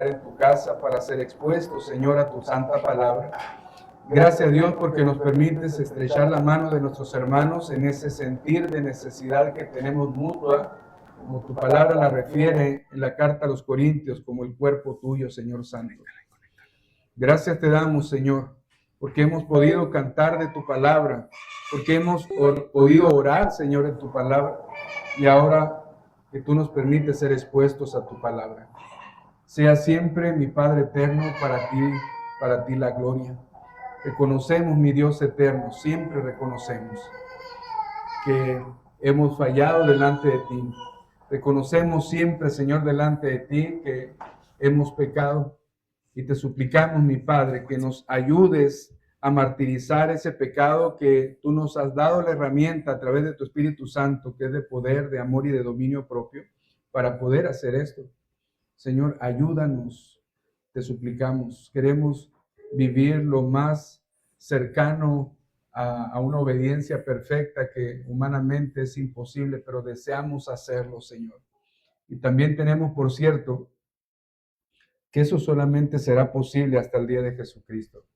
en tu casa para ser expuestos, Señor, a tu santa palabra. Gracias a Dios porque nos permites estrechar la mano de nuestros hermanos en ese sentir de necesidad que tenemos mutua, como tu palabra la refiere en la carta a los Corintios, como el cuerpo tuyo, Señor Santo. Gracias te damos, Señor, porque hemos podido cantar de tu palabra, porque hemos podido orar, Señor, en tu palabra, y ahora que tú nos permites ser expuestos a tu palabra. Sea siempre, mi Padre eterno, para ti la gloria. Reconocemos, mi Dios eterno, siempre reconocemos que hemos fallado delante de ti. Reconocemos siempre, Señor, delante de ti que hemos pecado. Y te suplicamos, mi Padre, que nos ayudes a martirizar ese pecado, que tú nos has dado la herramienta a través de tu Espíritu Santo, que es de poder, de amor y de dominio propio, para poder hacer esto. Señor, ayúdanos, te suplicamos. Queremos vivir lo más cercano a una obediencia perfecta que humanamente es imposible, pero deseamos hacerlo, Señor. Y también tenemos, por cierto, que eso solamente será posible hasta el día de Jesucristo.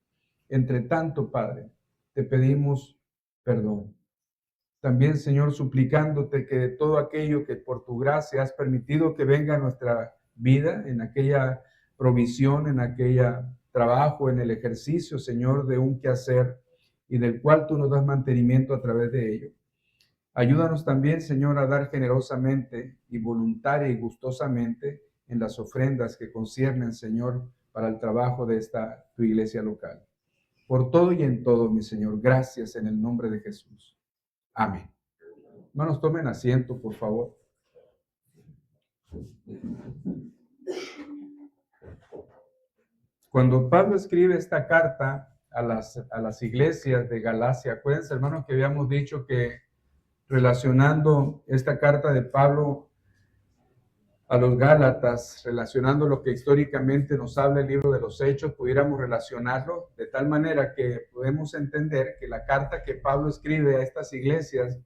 Entre tanto, Padre, te pedimos perdón. También, Señor, suplicándote que de todo aquello que por tu gracia has permitido que venga a nuestra vida, en aquella provisión, en aquel trabajo, en el ejercicio, Señor, de un quehacer y del cual tú nos das mantenimiento a través de ello. Ayúdanos también, Señor, a dar generosamente y voluntaria y gustosamente en las ofrendas que conciernen, Señor, para el trabajo de esta tu iglesia local. Por todo y en todo, mi Señor, gracias en el nombre de Jesús. Amén. Hermanos, tomen asiento, por favor. Cuando Pablo escribe esta carta a las iglesias de Galacia, acuérdense, hermanos, que habíamos dicho que relacionando esta carta de Pablo a los Gálatas, relacionando lo que históricamente nos habla el libro de los Hechos, pudiéramos relacionarlo de tal manera que podemos entender que la carta que Pablo escribe a estas iglesias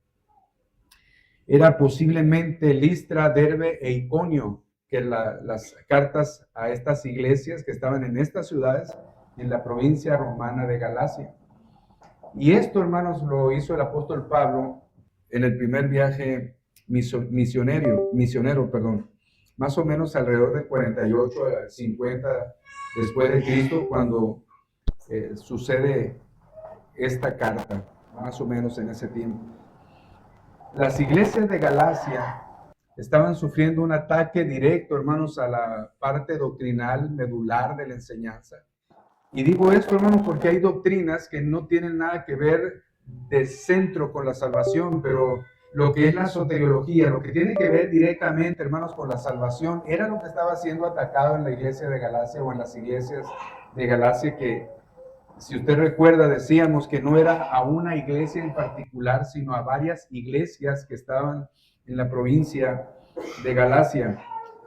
era posiblemente Listra, Derbe e Iconio, que las cartas a estas iglesias que estaban en estas ciudades, en la provincia romana de Galacia. Y esto, hermanos, lo hizo el apóstol Pablo en el primer viaje misionero, más o menos alrededor de 48 a 50 después de Cristo, cuando sucede esta carta, más o menos en ese tiempo. Las iglesias de Galacia estaban sufriendo un ataque directo, hermanos, a la parte doctrinal, medular de la enseñanza. Y digo esto, hermanos, porque hay doctrinas que no tienen nada que ver de centro con la salvación, pero lo que es la soteriología, lo que tiene que ver directamente, hermanos, con la salvación, era lo que estaba siendo atacado en la iglesia de Galacia o en las iglesias de Galacia, que, si usted recuerda, decíamos que no era a una iglesia en particular, sino a varias iglesias que estaban en la provincia de Galacia.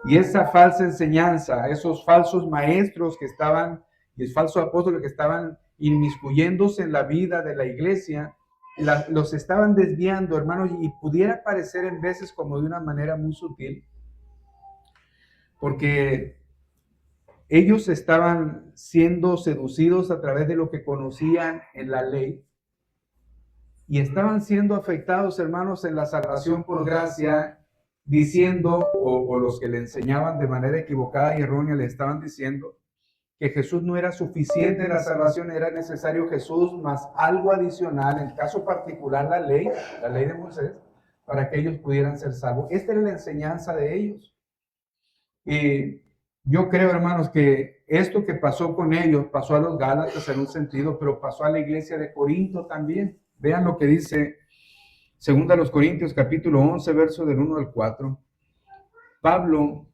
Y esa falsa enseñanza, esos falsos maestros que estaban, y los falsos apóstoles que estaban inmiscuyéndose en la vida de la iglesia, los estaban desviando, hermanos, y pudiera parecer en veces como de una manera muy sutil, porque ellos estaban siendo seducidos a través de lo que conocían en la ley y estaban siendo afectados, hermanos, en la salvación por gracia, diciendo, o los que le enseñaban de manera equivocada y errónea le estaban diciendo que Jesús no era suficiente en la salvación, era necesario Jesús más algo adicional, en el caso particular la ley de Moisés, para que ellos pudieran ser salvos. Esta era la enseñanza de ellos. Y yo creo, hermanos, que esto que pasó con ellos, pasó a los Gálatas en un sentido, pero pasó a la iglesia de Corinto también. Vean lo que dice 2 Corintios capítulo 11, verso del 1 al 4. Pablo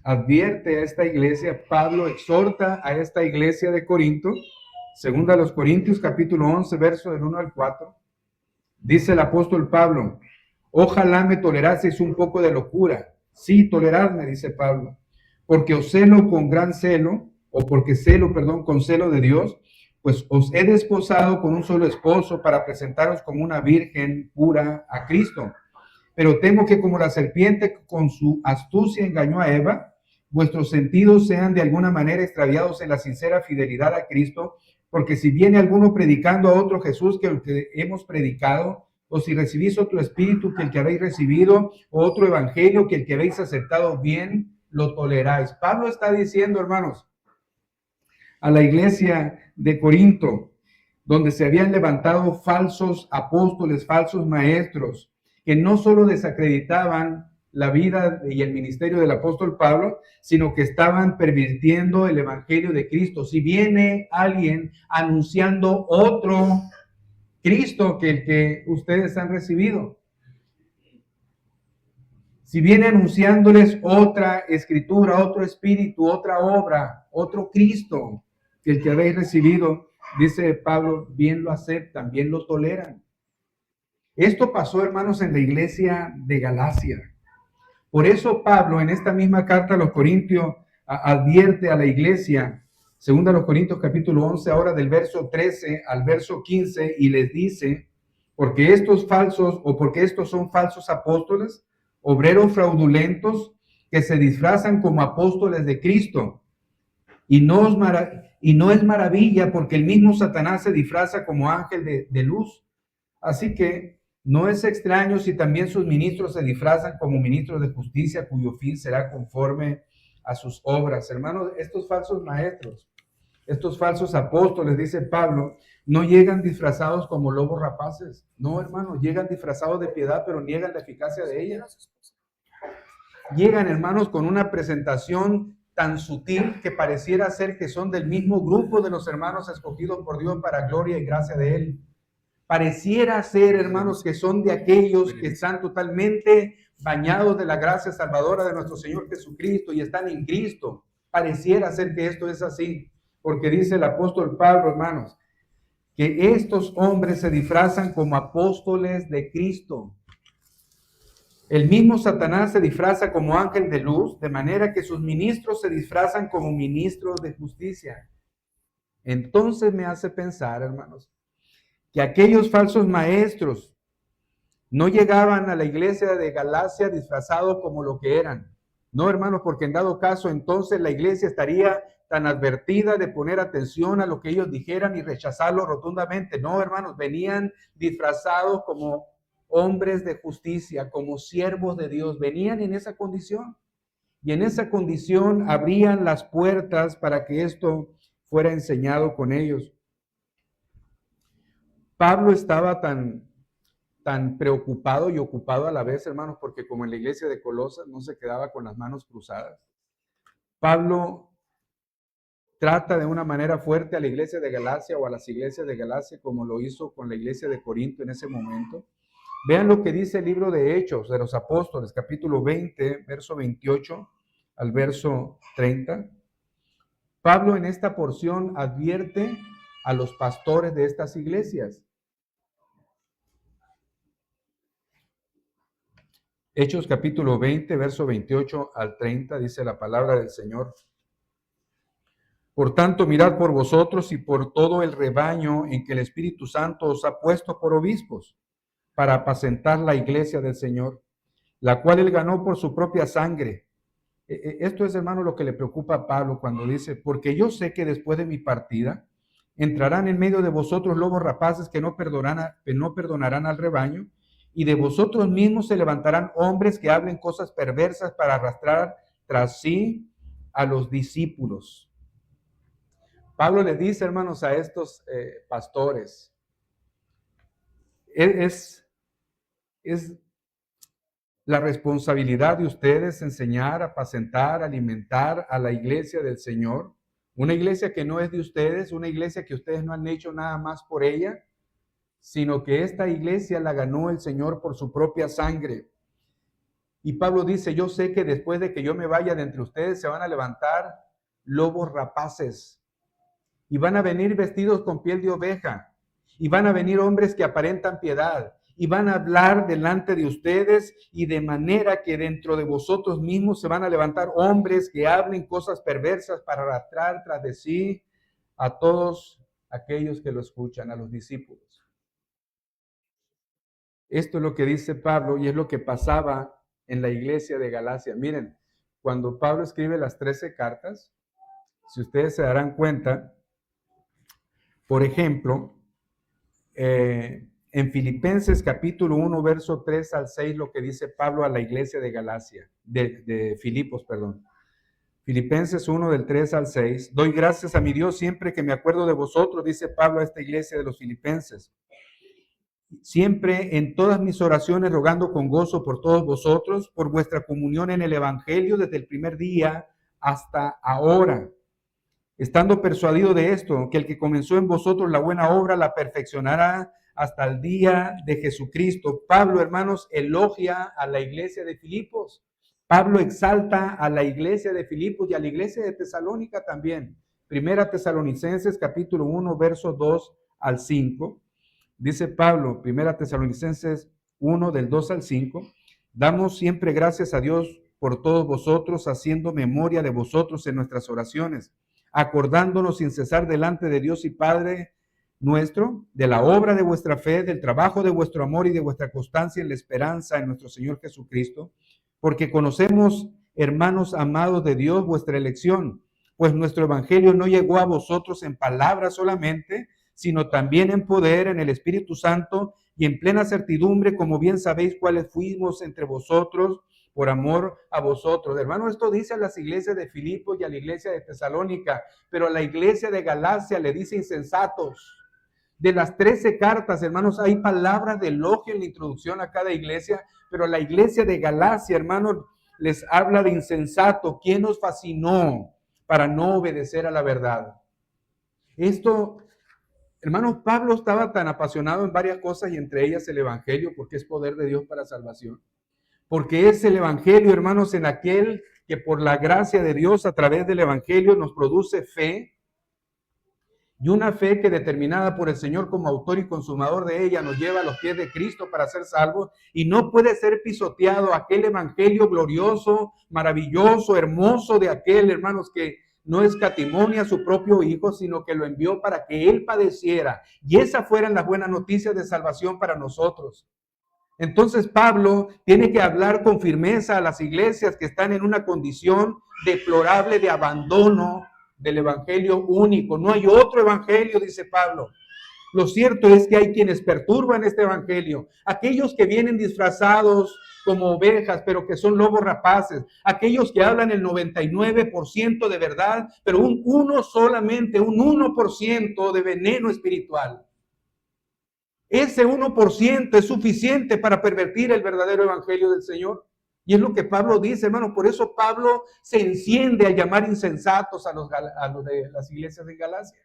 advierte a esta iglesia, Pablo exhorta a esta iglesia de Corinto, 2 Corintios capítulo 11, verso del 1 al 4. Dice el apóstol Pablo: ojalá me toleraseis un poco de locura. Sí, toleradme, dice Pablo, porque os celo con gran celo, o porque celo, con celo de Dios, pues os he desposado con un solo esposo para presentaros como una virgen pura a Cristo. Pero temo que como la serpiente con su astucia engañó a Eva, vuestros sentidos sean de alguna manera extraviados en la sincera fidelidad a Cristo, porque si viene alguno predicando a otro Jesús que el que hemos predicado, o si recibís otro espíritu que el que habéis recibido, o otro evangelio que el que habéis aceptado, bien lo toleráis. Pablo está diciendo, hermanos, a la iglesia de Corinto, donde se habían levantado falsos apóstoles, falsos maestros, que no solo desacreditaban la vida y el ministerio del apóstol Pablo, sino que estaban pervirtiendo el evangelio de Cristo. Si viene alguien anunciando otro Cristo que el que ustedes han recibido, si viene anunciándoles otra escritura, otro espíritu, otra obra, otro Cristo que el que habéis recibido, dice Pablo, bien lo aceptan, bien lo toleran. Esto pasó, hermanos, en la iglesia de Galacia. Por eso Pablo, en esta misma carta a los Corintios, advierte a la iglesia, según a los Corintios capítulo 11, ahora del verso 13 al verso 15, y les dice, porque estos son falsos apóstoles, obreros fraudulentos, que se disfrazan como apóstoles de Cristo. Y no es maravilla, porque el mismo Satanás se disfraza como ángel de luz. Así que no es extraño si también sus ministros se disfrazan como ministros de justicia, cuyo fin será conforme a sus obras. Hermanos, estos falsos maestros, estos falsos apóstoles, dice Pablo, no llegan disfrazados como lobos rapaces. No, hermanos, llegan disfrazados de piedad, pero niegan la eficacia de ella. Llegan, hermanos, con una presentación tan sutil que pareciera ser que son del mismo grupo de los hermanos escogidos por Dios para gloria y gracia de Él. Pareciera ser, hermanos, que son de aquellos que están totalmente bañados de la gracia salvadora de nuestro Señor Jesucristo y están en Cristo. Pareciera ser que esto es así, porque dice el apóstol Pablo, hermanos, que estos hombres se disfrazan como apóstoles de Cristo. El mismo Satanás se disfraza como ángel de luz, de manera que sus ministros se disfrazan como ministros de justicia. Entonces me hace pensar, hermanos, que aquellos falsos maestros no llegaban a la iglesia de Galacia disfrazados como lo que eran. No, hermanos, porque en dado caso entonces la iglesia estaría tan advertida de poner atención a lo que ellos dijeran y rechazarlo rotundamente. No, hermanos, venían disfrazados como hombres de justicia, como siervos de Dios. Venían en esa condición. Y en esa condición abrían las puertas para que esto fuera enseñado con ellos. Pablo estaba tan preocupado y ocupado a la vez, hermanos, porque como en la iglesia de Colosas no se quedaba con las manos cruzadas. Pablo trata de una manera fuerte a la iglesia de Galacia o a las iglesias de Galacia como lo hizo con la iglesia de Corinto en ese momento. Vean lo que dice el libro de Hechos de los Apóstoles, capítulo 20, verso 28 al verso 30. Pablo en esta porción advierte a los pastores de estas iglesias. Hechos capítulo 20, verso 28 al 30, dice la palabra del Señor. Por tanto, mirad por vosotros y por todo el rebaño en que el Espíritu Santo os ha puesto por obispos, para apacentar la iglesia del Señor, la cual él ganó por su propia sangre. Esto es, hermano, lo que le preocupa a Pablo cuando dice, porque yo sé que después de mi partida entrarán en medio de vosotros lobos rapaces que no perdonarán al rebaño, y de vosotros mismos se levantarán hombres que hablen cosas perversas para arrastrar tras sí a los discípulos. Pablo les dice, hermanos, a estos pastores, es la responsabilidad de ustedes enseñar, apacentar, alimentar a la iglesia del Señor. Una iglesia que no es de ustedes, una iglesia que ustedes no han hecho nada más por ella, sino que esta iglesia la ganó el Señor por su propia sangre. Y Pablo dice, yo sé que después de que yo me vaya de entre ustedes se van a levantar lobos rapaces y van a venir vestidos con piel de oveja y van a venir hombres que aparentan piedad y van a hablar delante de ustedes y de manera que dentro de vosotros mismos se van a levantar hombres que hablen cosas perversas para arrastrar tras de sí a todos aquellos que lo escuchan, a los discípulos. Esto es lo que dice Pablo y es lo que pasaba en la iglesia de Galacia. Miren, cuando Pablo escribe las 13 cartas, si ustedes se darán cuenta, por ejemplo, en Filipenses capítulo 1, verso 3 al 6, lo que dice Pablo a la iglesia de Galacia, de Filipos, perdón. Filipenses 1 del 3 al 6. Doy gracias a mi Dios siempre que me acuerdo de vosotros, dice Pablo a esta iglesia de los filipenses. Siempre en todas mis oraciones rogando con gozo por todos vosotros, por vuestra comunión en el Evangelio desde el primer día hasta ahora. Estando persuadido de esto, que el que comenzó en vosotros la buena obra la perfeccionará hasta el día de Jesucristo. Pablo, hermanos, elogia a la iglesia de Filipos. Pablo exalta a la iglesia de Filipos y a la iglesia de Tesalónica también. Primera Tesalonicenses capítulo 1, versos 2 al 5. Dice Pablo, Primera Tesalonicenses 1 del 2 al 5. Damos siempre gracias a Dios por todos vosotros, haciendo memoria de vosotros en nuestras oraciones, acordándonos sin cesar delante de Dios y Padre nuestro, de la obra de vuestra fe, del trabajo de vuestro amor y de vuestra constancia en la esperanza en nuestro Señor Jesucristo, porque conocemos, hermanos amados de Dios, vuestra elección, pues nuestro evangelio no llegó a vosotros en palabras solamente, sino también en poder, en el Espíritu Santo y en plena certidumbre, como bien sabéis cuáles fuimos entre vosotros por amor a vosotros. Hermano, esto dice a las iglesias de Filipos y a la iglesia de Tesalónica, pero a la iglesia de Galacia le dice insensatos. De las 13 cartas, hermanos, hay palabras de elogio en la introducción a cada iglesia, pero a la iglesia de Galacia, hermanos, les habla de insensato. ¿Quién nos fascinó para no obedecer a la verdad? Esto, hermanos, Pablo estaba tan apasionado en varias cosas y entre ellas el evangelio, porque es poder de Dios para salvación. Porque es el evangelio, hermanos, en aquel que por la gracia de Dios a través del evangelio nos produce fe, y una fe que determinada por el Señor como autor y consumador de ella nos lleva a los pies de Cristo para ser salvos, y no puede ser pisoteado aquel evangelio glorioso, maravilloso, hermoso de aquel, hermanos, que no escatimó a su propio Hijo, sino que lo envió para que Él padeciera, y esas fueran las buenas noticias de salvación para nosotros. Entonces Pablo tiene que hablar con firmeza a las iglesias que están en una condición deplorable de abandono del evangelio único. No hay otro evangelio, dice Pablo. Lo cierto es que hay quienes perturban este evangelio. Aquellos que vienen disfrazados como ovejas, pero que son lobos rapaces. Aquellos que hablan el 99% de verdad, pero un 1% de veneno espiritual. Ese 1% es suficiente para pervertir el verdadero evangelio del Señor. Y es lo que Pablo dice, hermano. Por eso Pablo se enciende a llamar insensatos a los de las iglesias de Galacia.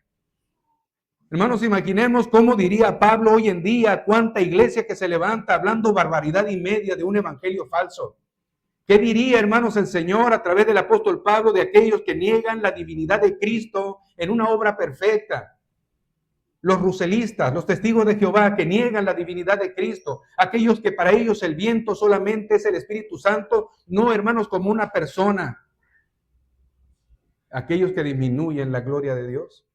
Hermanos, imaginemos cómo diría Pablo hoy en día, cuánta iglesia que se levanta hablando barbaridad y media de un evangelio falso. ¿Qué diría, hermanos, el Señor a través del apóstol Pablo de aquellos que niegan la divinidad de Cristo en una obra perfecta? Los ruselistas, los testigos de Jehová que niegan la divinidad de Cristo, aquellos que para ellos el viento solamente es el Espíritu Santo, no, hermanos, como una persona, aquellos que disminuyen la gloria de Dios.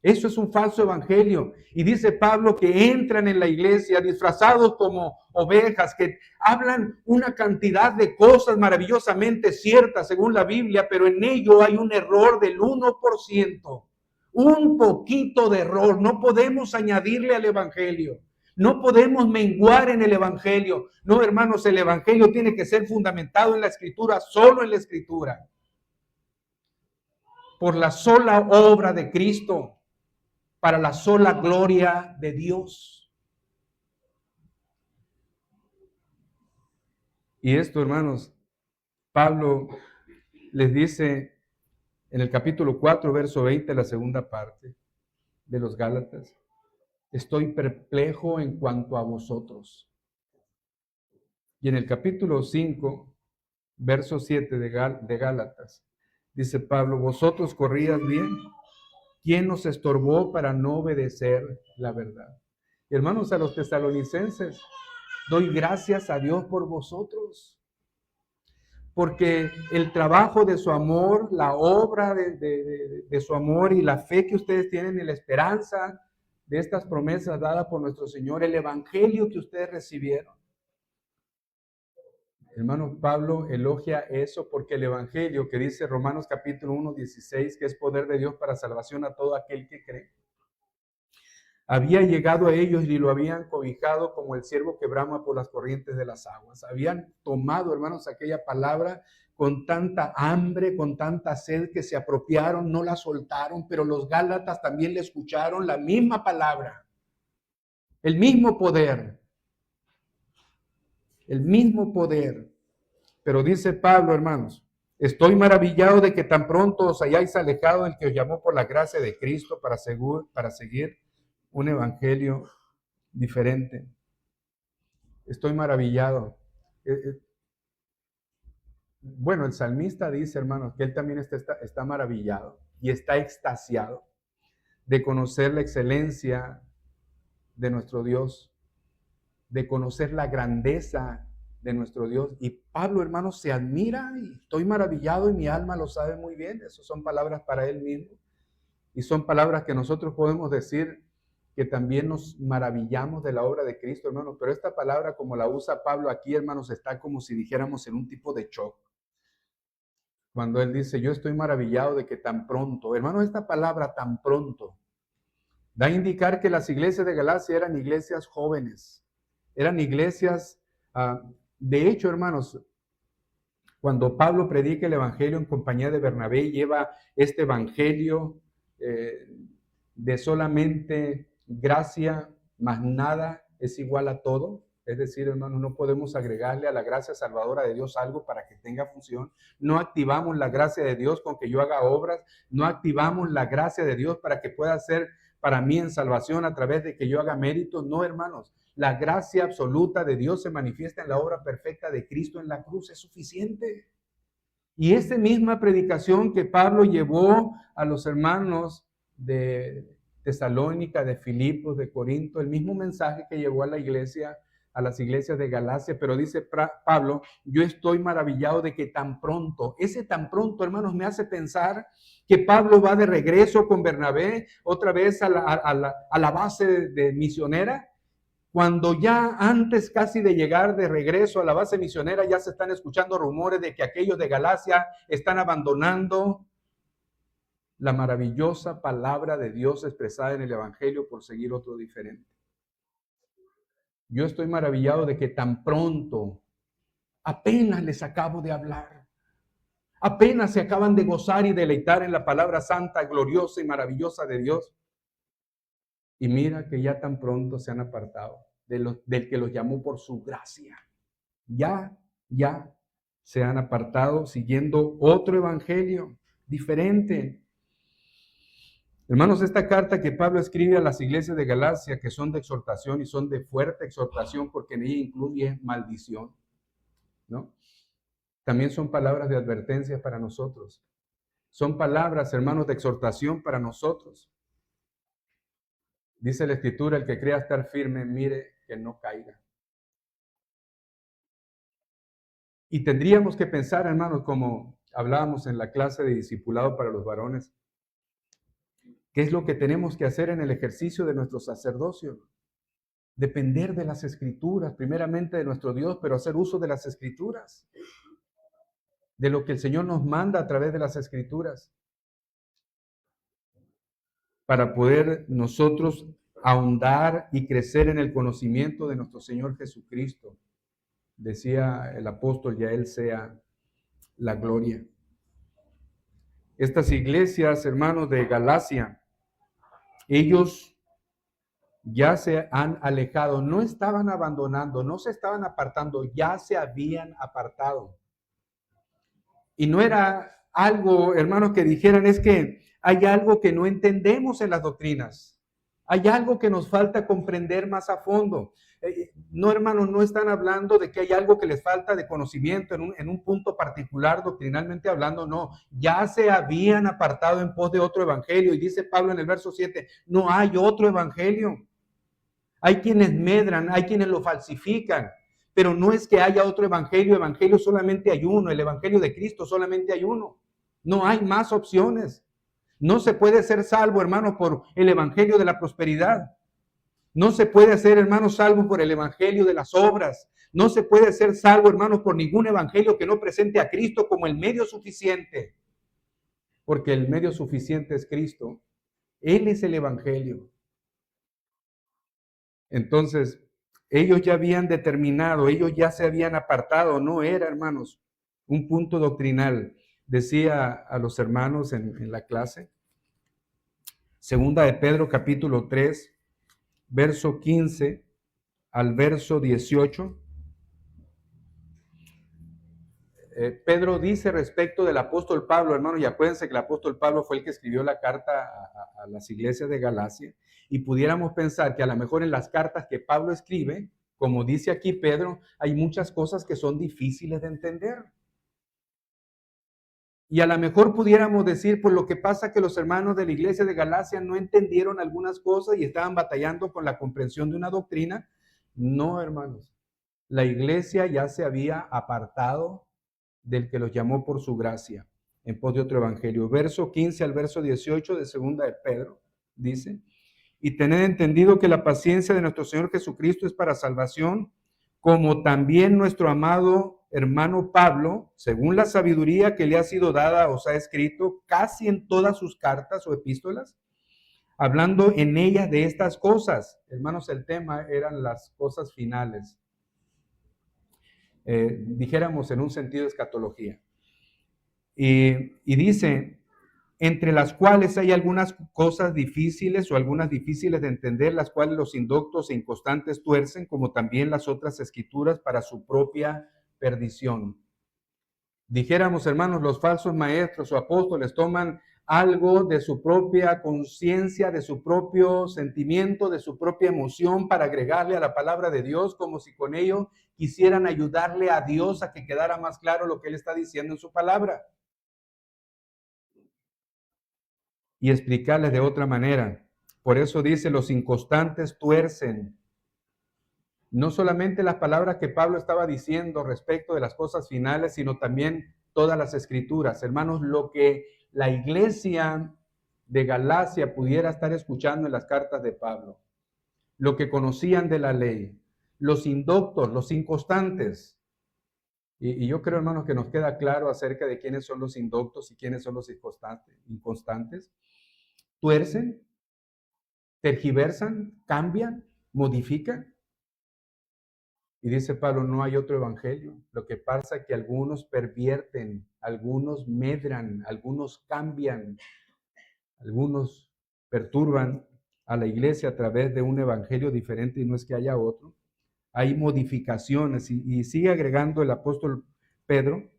Eso es un falso evangelio. Y dice Pablo que entran en la iglesia disfrazados como ovejas, que hablan una cantidad de cosas maravillosamente ciertas según la Biblia, pero en ello hay un error del 1%. Un poquito de error. No podemos añadirle al evangelio. No podemos menguar en el evangelio. No, hermanos, el evangelio tiene que ser fundamentado en la escritura, solo en la escritura. Por la sola obra de Cristo, para la sola gloria de Dios. Y esto, hermanos, Pablo les dice en el capítulo 4, verso 20, la segunda parte de los Gálatas: estoy perplejo en cuanto a vosotros. Y en el capítulo 5, verso 7 de Gálatas, dice Pablo: vosotros corrías bien. ¿Quién nos estorbó para no obedecer la verdad? Y hermanos, a los tesalonicenses, doy gracias a Dios por vosotros, porque el trabajo de su amor, la obra de su amor y la fe que ustedes tienen y la esperanza de estas promesas dadas por nuestro Señor, el evangelio que ustedes recibieron, Hermano, Pablo elogia eso porque el Evangelio que dice Romanos capítulo 1:16, que es poder de Dios para salvación a todo aquel que cree, había llegado a ellos y lo habían cobijado como el ciervo que brama por las corrientes de las aguas. Habían tomado, hermanos, aquella palabra con tanta hambre, con tanta sed, que se apropiaron, no la soltaron, pero los gálatas también le escucharon la misma palabra, el mismo poder. El mismo poder. Pero dice Pablo, hermanos, estoy maravillado de que tan pronto os hayáis alejado del que os llamó por la gracia de Cristo para seguir un evangelio diferente. Estoy maravillado. Bueno, el salmista dice, hermanos, que él también está maravillado y está extasiado de conocer la excelencia de nuestro Dios, de conocer la grandeza de nuestro Dios. Y Pablo, hermanos, se admira y estoy maravillado y mi alma lo sabe muy bien. Esas son palabras para él mismo. Y son palabras que nosotros podemos decir que también nos maravillamos de la obra de Cristo, hermanos. Pero esta palabra, como la usa Pablo aquí, hermanos, está como si dijéramos en un tipo de shock. Cuando él dice, yo estoy maravillado de que tan pronto, hermanos, esta palabra tan pronto da a indicar que las iglesias de Galacia eran iglesias jóvenes. Eran iglesias, de hecho, hermanos, cuando Pablo predica el evangelio en compañía de Bernabé, lleva este evangelio de solamente gracia, más nada es igual a todo. Es decir, hermanos, no podemos agregarle a la gracia salvadora de Dios algo para que tenga función. No activamos la gracia de Dios con que yo haga obras. No activamos la gracia de Dios para que pueda ser para mí en salvación a través de que yo haga méritos. No, hermanos. La gracia absoluta de Dios se manifiesta en la obra perfecta de Cristo en la cruz, es suficiente. Y esa misma predicación que Pablo llevó a los hermanos de Tesalónica, de Filipos, de Corinto, el mismo mensaje que llevó a la iglesia, a las iglesias de Galacia, pero dice Pablo, yo estoy maravillado de que tan pronto, ese tan pronto, hermanos, me hace pensar que Pablo va de regreso con Bernabé, otra vez a la base de misionera, cuando ya antes casi de llegar de regreso a la base misionera ya se están escuchando rumores de que aquellos de Galacia están abandonando la maravillosa palabra de Dios expresada en el Evangelio por seguir otro diferente. Yo estoy maravillado de que tan pronto, apenas les acabo de hablar, apenas se acaban de gozar y deleitar en la palabra santa, gloriosa y maravillosa de Dios, y mira que ya tan pronto se han apartado del que los llamó por su gracia. Ya se han apartado siguiendo otro evangelio diferente. Hermanos, esta carta que Pablo escribe a las iglesias de Galacia, que son de exhortación y son de fuerte exhortación porque en ella incluye maldición, ¿no? También son palabras de advertencia para nosotros. Son palabras, hermanos, de exhortación para nosotros. Dice la Escritura, el que crea estar firme, mire que no caiga. Y tendríamos que pensar, hermanos, como hablábamos en la clase de discipulado para los varones, ¿qué es lo que tenemos que hacer en el ejercicio de nuestro sacerdocio? Depender de las Escrituras, primeramente de nuestro Dios, pero hacer uso de las Escrituras, de lo que el Señor nos manda a través de las Escrituras, para poder nosotros ahondar y crecer en el conocimiento de nuestro Señor Jesucristo. Decía el apóstol, y a Él sea la gloria. Estas iglesias, hermanos de Galacia, ellos ya se han alejado, no estaban abandonando, no se estaban apartando, ya se habían apartado. Y no era algo, hermanos, que dijeran, es que hay algo que no entendemos en las doctrinas. Hay algo que nos falta comprender más a fondo. No, hermanos, no están hablando de que hay algo que les falta de conocimiento en un punto particular, doctrinalmente hablando, no. Ya se habían apartado en pos de otro evangelio. Y dice Pablo en el verso 7, no hay otro evangelio. Hay quienes medran, hay quienes lo falsifican. Pero no es que haya otro evangelio solamente hay uno, el evangelio de Cristo solamente hay uno. No hay más opciones. No se puede ser salvo, hermano, por el evangelio de la prosperidad. No se puede ser, hermanos, salvo por el evangelio de las obras. No se puede ser salvo, hermanos, por ningún evangelio que no presente a Cristo como el medio suficiente. Porque el medio suficiente es Cristo. Él es el evangelio. Entonces, ellos ya habían determinado, ellos ya se habían apartado. No era, hermanos, un punto doctrinal. Decía a los hermanos en la clase, segunda de Pedro capítulo 3, verso 15 al verso 18. Pedro dice respecto del apóstol Pablo, hermanos, y acuérdense que el apóstol Pablo fue el que escribió la carta a las iglesias de Galacia, y pudiéramos pensar que a lo mejor en las cartas que Pablo escribe, como dice aquí Pedro, hay muchas cosas que son difíciles de entender. Y a lo mejor pudiéramos decir, por lo que pasa que los hermanos de la iglesia de Galacia no entendieron algunas cosas y estaban batallando con la comprensión de una doctrina. No, hermanos, la iglesia ya se había apartado del que los llamó por su gracia, en pos de otro evangelio. Verso 15 al verso 18 de segunda de Pedro, dice, y tened entendido que la paciencia de nuestro Señor Jesucristo es para salvación, como también nuestro amado hermano Pablo, según la sabiduría que le ha sido dada, os ha escrito casi en todas sus cartas o epístolas, hablando en ellas de estas cosas. Hermanos, el tema eran las cosas finales. Dijéramos en un sentido de escatología. Y dice, entre las cuales hay algunas cosas difíciles o algunas difíciles de entender, las cuales los indoctos e inconstantes tuercen, como también las otras escrituras para su propia perdición. Dijéramos, hermanos, los falsos maestros o apóstoles toman algo de su propia conciencia, de su propio sentimiento, de su propia emoción para agregarle a la palabra de Dios, como si con ello quisieran ayudarle a Dios a que quedara más claro lo que Él está diciendo en su palabra. Y explicarles de otra manera. Por eso dice, los inconstantes tuercen. No solamente las palabras que Pablo estaba diciendo respecto de las cosas finales, sino también todas las escrituras. Hermanos, lo que la iglesia de Galacia pudiera estar escuchando en las cartas de Pablo, lo que conocían de la ley, los indoctos, los inconstantes. Y yo creo, hermanos, que nos queda claro acerca de quiénes son los indoctos y quiénes son los inconstantes. Tuercen, tergiversan, cambian, modifican. Y dice Pablo, no hay otro evangelio. Lo que pasa es que algunos pervierten, algunos medran, algunos cambian, algunos perturban a la iglesia a través de un evangelio diferente y no es que haya otro. Hay modificaciones y sigue agregando el apóstol Pedro,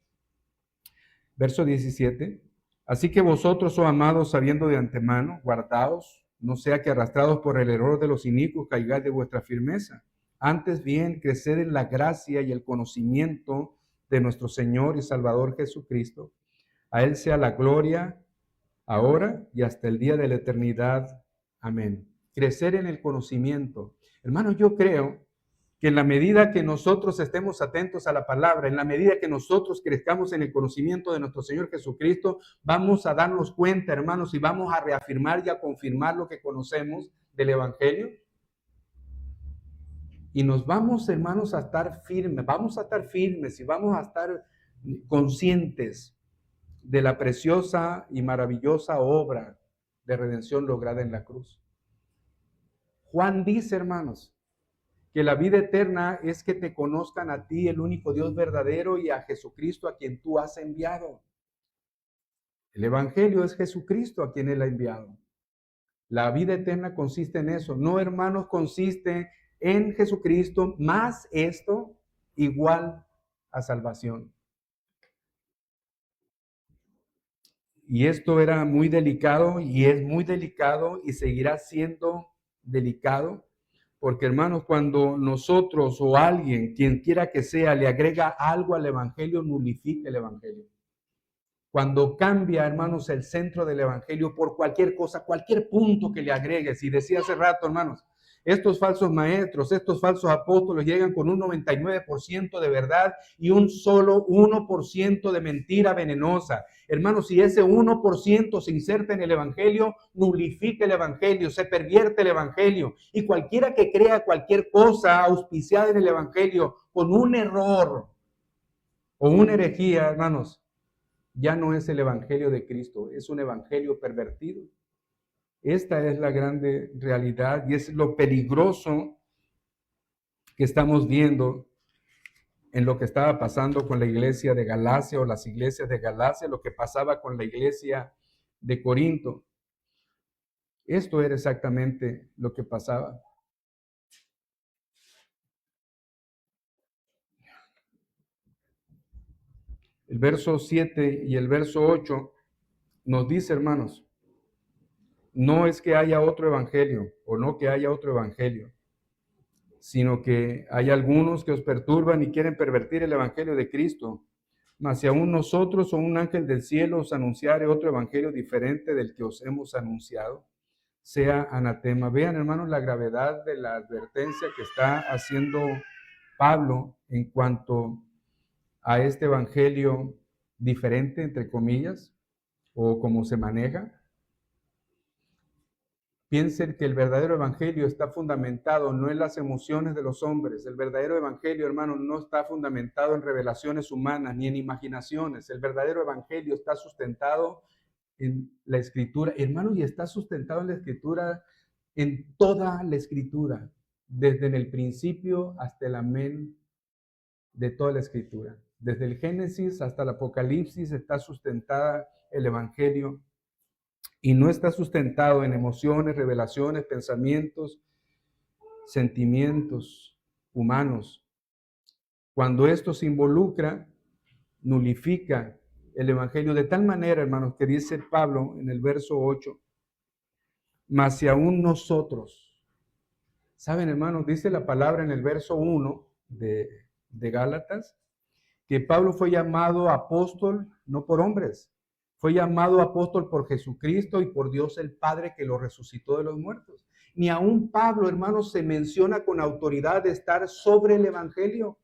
verso 17. Así que vosotros, oh amados, sabiendo de antemano, guardaos, no sea que arrastrados por el error de los inicuos caigáis de vuestra firmeza. Antes bien, creced en la gracia y el conocimiento de nuestro Señor y Salvador Jesucristo. A Él sea la gloria ahora y hasta el día de la eternidad. Amén. Crecer en el conocimiento. Hermanos, yo creo que en la medida que nosotros estemos atentos a la palabra, en la medida que nosotros crezcamos en el conocimiento de nuestro Señor Jesucristo, vamos a darnos cuenta, hermanos, y vamos a reafirmar y a confirmar lo que conocemos del Evangelio. Y nos vamos, hermanos, a estar firmes y vamos a estar conscientes de la preciosa y maravillosa obra de redención lograda en la cruz. Juan dice, hermanos, que la vida eterna es que te conozcan a ti, el único Dios verdadero, y a Jesucristo a quien tú has enviado. El Evangelio es Jesucristo a quien Él ha enviado. La vida eterna consiste en eso. No, hermanos, consiste en Jesucristo, más esto igual a salvación. Y esto era muy delicado y es muy delicado y seguirá siendo delicado. Porque, hermanos, cuando nosotros o alguien, quien quiera que sea, le agrega algo al Evangelio, nulifica el Evangelio. Cuando cambia, hermanos, el centro del Evangelio por cualquier cosa, cualquier punto que le agregues. Y decía hace rato, hermanos, Estos falsos maestros, estos falsos apóstoles llegan con un 99% de verdad y un solo 1% de mentira venenosa. Hermanos, si ese 1% se inserta en el evangelio, nulifica el evangelio, se pervierte el evangelio. Y cualquiera que crea cualquier cosa auspiciada en el evangelio con un error o una herejía, hermanos, ya no es el evangelio de Cristo, es un evangelio pervertido. Esta es la grande realidad y es lo peligroso que estamos viendo en lo que estaba pasando con la iglesia de Galacia o las iglesias de Galacia, lo que pasaba con la iglesia de Corinto. Esto era exactamente lo que pasaba. El verso 7 y el verso 8 nos dice, hermanos, no es que haya otro evangelio o no que haya otro evangelio, sino que hay algunos que os perturban y quieren pervertir el evangelio de Cristo. Mas si aún nosotros o un ángel del cielo os anunciare otro evangelio diferente del que os hemos anunciado, sea anatema. Vean, hermanos, la gravedad de la advertencia que está haciendo Pablo en cuanto a este evangelio diferente, entre comillas, o cómo se maneja. Piensen que el verdadero evangelio está fundamentado no en las emociones de los hombres. El verdadero evangelio, hermanos, no está fundamentado en revelaciones humanas ni en imaginaciones. El verdadero evangelio está sustentado en la escritura, hermanos, y está sustentado en la escritura, en toda la escritura, desde el principio hasta el amén de toda la escritura. Desde el Génesis hasta el Apocalipsis está sustentada el evangelio y no está sustentado en emociones, revelaciones, pensamientos, sentimientos humanos. Cuando esto se involucra, nulifica el evangelio de tal manera, hermanos, que dice Pablo en el verso 8, mas si aún nosotros, saben, hermanos, dice la palabra en el verso 1 de Gálatas, que Pablo fue llamado apóstol no por hombres, fue llamado apóstol por Jesucristo y por Dios el Padre que lo resucitó de los muertos. Ni aún Pablo, hermanos, se menciona con autoridad de estar sobre el evangelio.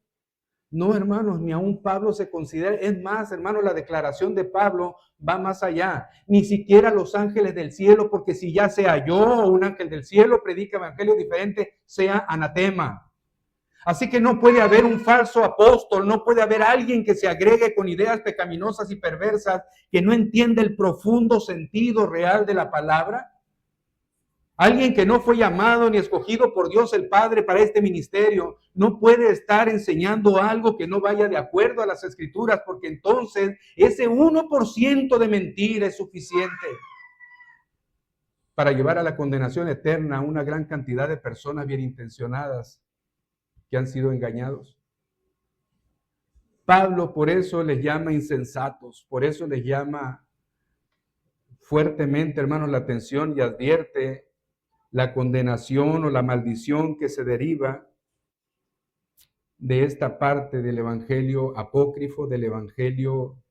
No, hermanos, ni aún Pablo se considera, es más, hermanos, la declaración de Pablo va más allá. Ni siquiera los ángeles del cielo, porque si ya sea yo o un ángel del cielo predica evangelio diferente, sea anatema. Así que no puede haber un falso apóstol, no puede haber alguien que se agregue con ideas pecaminosas y perversas, que no entiende el profundo sentido real de la palabra. Alguien que no fue llamado ni escogido por Dios el Padre para este ministerio no puede estar enseñando algo que no vaya de acuerdo a las Escrituras, porque entonces ese 1% de mentira es suficiente para llevar a la condenación eterna a una gran cantidad de personas bien intencionadas que han sido engañados. Pablo por eso les llama insensatos, por eso les llama fuertemente, hermanos, la atención y advierte la condenación o la maldición que se deriva de esta parte del evangelio apócrifo, del evangelio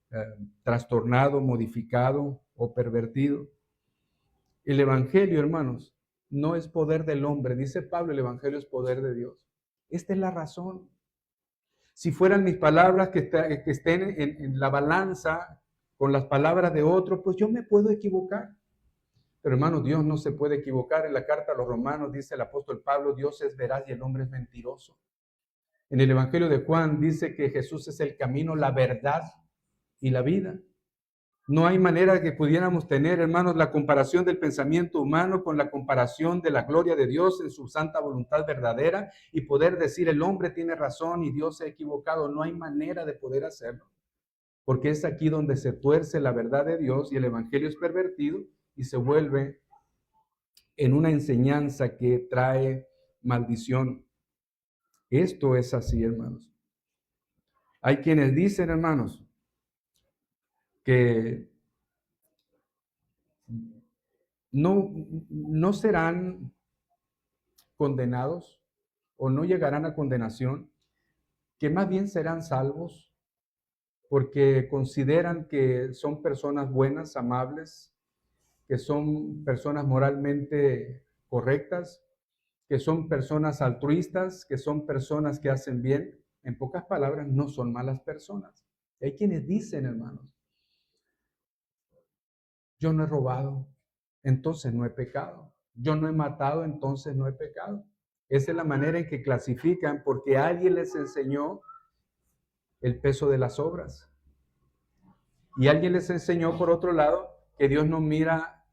trastornado, modificado o pervertido. El evangelio, hermanos, no es poder del hombre. Dice Pablo, el evangelio es poder de Dios. Esta es la razón. Si fueran mis palabras que estén en la balanza con las palabras de otros, pues yo me puedo equivocar. Pero hermanos, Dios no se puede equivocar. En la carta a los Romanos dice el apóstol Pablo, Dios es veraz y el hombre es mentiroso. En el Evangelio de Juan dice que Jesús es el camino, la verdad y la vida. No hay manera que pudiéramos tener, hermanos, la comparación del pensamiento humano con la comparación de la gloria de Dios en su santa voluntad verdadera y poder decir el hombre tiene razón y Dios se ha equivocado. No hay manera de poder hacerlo, porque es aquí donde se tuerce la verdad de Dios y el evangelio es pervertido y se vuelve en una enseñanza que trae maldición. Esto es así, hermanos. Hay quienes dicen, hermanos, que no serán condenados o no llegarán a condenación, que más bien serán salvos porque consideran que son personas buenas, amables, que son personas moralmente correctas, que son personas altruistas, que son personas que hacen bien. En pocas palabras, no son malas personas. Hay quienes dicen, hermanos, yo no he robado, entonces no he pecado. Yo no he matado, entonces no he pecado. Esa es la manera en que clasifican porque alguien les enseñó el peso de las obras. Y alguien les enseñó, por otro lado, que Dios no mira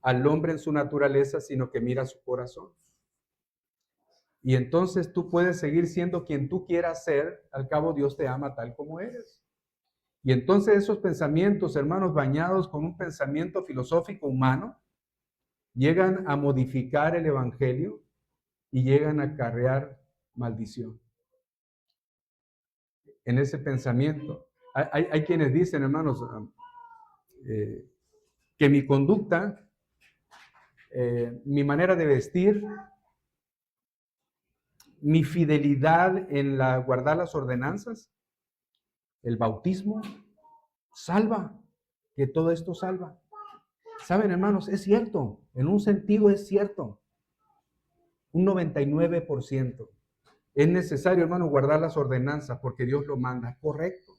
al hombre en su naturaleza, sino que mira su corazón. Y entonces tú puedes seguir siendo quien tú quieras ser, al cabo Dios te ama tal como eres. Y entonces esos pensamientos, hermanos, bañados con un pensamiento filosófico humano, llegan a modificar el evangelio y llegan a acarrear maldición. En ese pensamiento, hay quienes dicen, hermanos, que mi conducta, mi manera de vestir, mi fidelidad en guardar las ordenanzas, el bautismo, salva, que todo esto salva. Saben, hermanos, es cierto, en un sentido es cierto, un 99%. Es necesario, hermanos, guardar las ordenanzas porque Dios lo manda, correcto.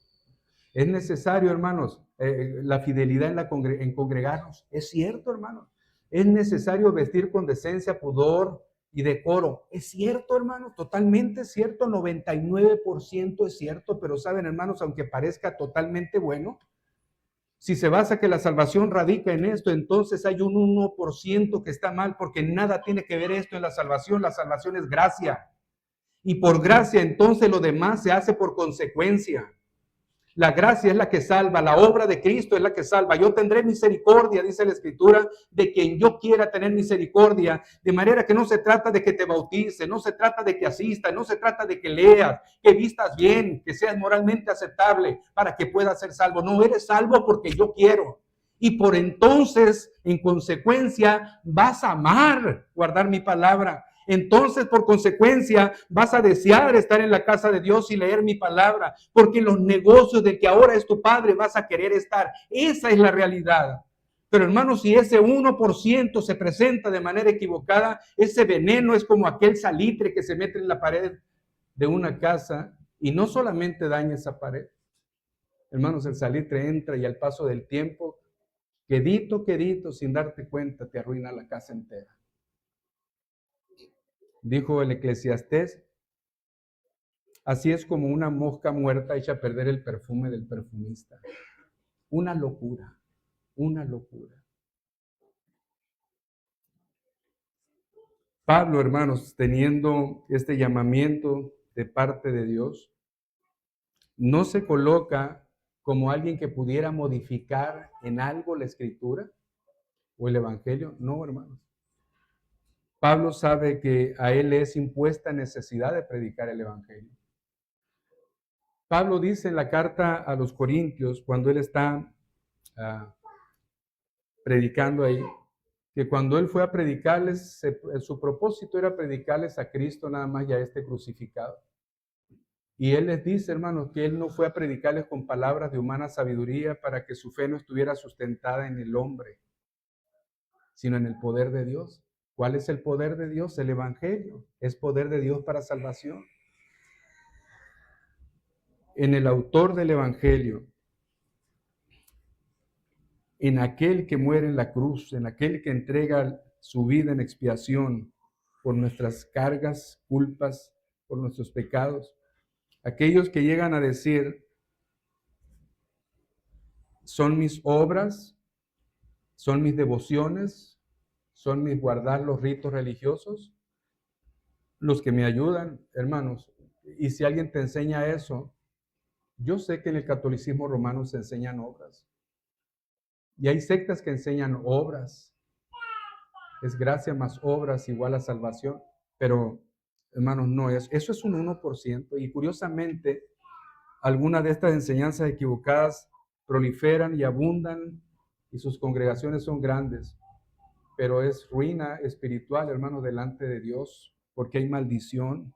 Es necesario, hermanos, la fidelidad en congregarnos, es cierto, hermanos. Es necesario vestir con decencia, pudor y decoro, es cierto, hermanos, totalmente cierto, 99% es cierto, pero saben, hermanos, aunque parezca totalmente bueno, si se basa que la salvación radica en esto, entonces hay un 1% que está mal, porque nada tiene que ver esto en la salvación es gracia. Y por gracia, entonces lo demás se hace por consecuencia. La gracia es la que salva, la obra de Cristo es la que salva. Yo tendré misericordia, dice la Escritura, de quien yo quiera tener misericordia. De manera que no se trata de que te bautice, no se trata de que asistas, no se trata de que leas, que vistas bien, que seas moralmente aceptable para que puedas ser salvo. No, eres salvo porque yo quiero. Y por entonces, en consecuencia, vas a amar guardar mi palabra. Entonces, por consecuencia, vas a desear estar en la casa de Dios y leer mi palabra, porque en los negocios de que ahora es tu Padre vas a querer estar. Esa es la realidad. Pero hermanos, si ese 1% se presenta de manera equivocada, ese veneno es como aquel salitre que se mete en la pared de una casa y no solamente daña esa pared. Hermanos, el salitre entra y al paso del tiempo, quedito, sin darte cuenta, te arruina la casa entera. Dijo el Eclesiastés, así es como una mosca muerta echa a perder el perfume del perfumista. Una locura, una locura. Pablo, hermanos, teniendo este llamamiento de parte de Dios, no se coloca como alguien que pudiera modificar en algo la Escritura o el Evangelio. No, hermanos. Pablo sabe que a él es impuesta necesidad de predicar el Evangelio. Pablo dice en la carta a los Corintios, cuando él está predicando ahí, que cuando él fue a predicarles, su propósito era predicarles a Cristo nada más y a este crucificado. Y él les dice, hermanos, que él no fue a predicarles con palabras de humana sabiduría para que su fe no estuviera sustentada en el hombre, sino en el poder de Dios. ¿Cuál es el poder de Dios? El Evangelio. Es poder de Dios para salvación. En el autor del Evangelio, en aquel que muere en la cruz, en aquel que entrega su vida en expiación por nuestras cargas, culpas, por nuestros pecados. Aquellos que llegan a decir, son mis obras, son mis devociones, son mis guardar los ritos religiosos, los que me ayudan, hermanos. Y si alguien te enseña eso, yo sé que en el catolicismo romano se enseñan obras. Y hay sectas que enseñan obras. Es gracia más obras igual a salvación. Pero, hermanos, no es. Eso es un 1%. Y curiosamente, algunas de estas enseñanzas equivocadas proliferan y abundan y sus congregaciones son grandes. Pero es ruina espiritual, hermanos, delante de Dios, porque hay maldición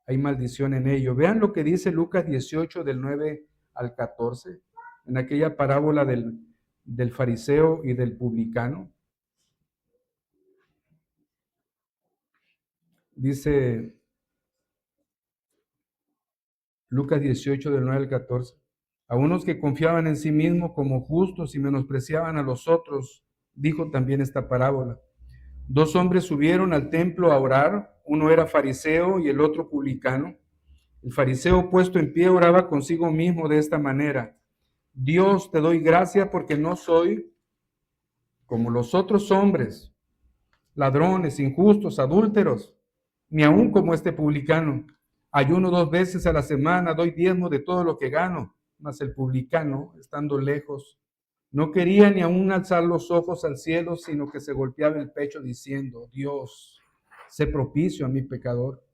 en ello. Vean lo que dice Lucas 18 del 9 al 14, en aquella parábola del fariseo y del publicano. Dice Lucas 18, del 9 al 14. A unos que confiaban en sí mismos como justos y menospreciaban a los otros, dijo también esta parábola. Dos hombres subieron al templo a orar, uno era fariseo y el otro publicano. El fariseo, puesto en pie, oraba consigo mismo de esta manera: Dios, te doy gracias porque no soy como los otros hombres, ladrones, injustos, adúlteros, ni aun como este publicano. Ayuno 2 veces a la semana, doy diezmo de todo lo que gano. Mas el publicano, estando lejos, no quería ni aun alzar los ojos al cielo, sino que se golpeaba el pecho diciendo: Dios, sé propicio a mi pecador.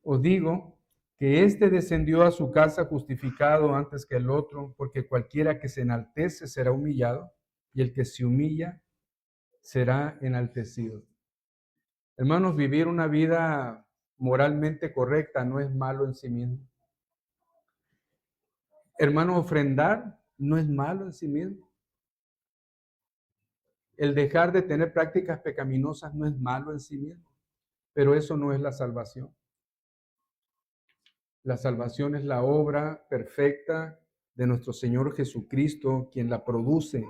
Os digo que éste descendió a su casa justificado antes que el otro, porque cualquiera que se enaltece será humillado, y el que se humilla será enaltecido. Hermanos, vivir una vida moralmente correcta no es malo en sí mismo. Hermano, ofrendar no es malo en sí mismo. El dejar de tener prácticas pecaminosas no es malo en sí mismo, pero eso no es la salvación. La salvación es la obra perfecta de nuestro Señor Jesucristo, quien la produce.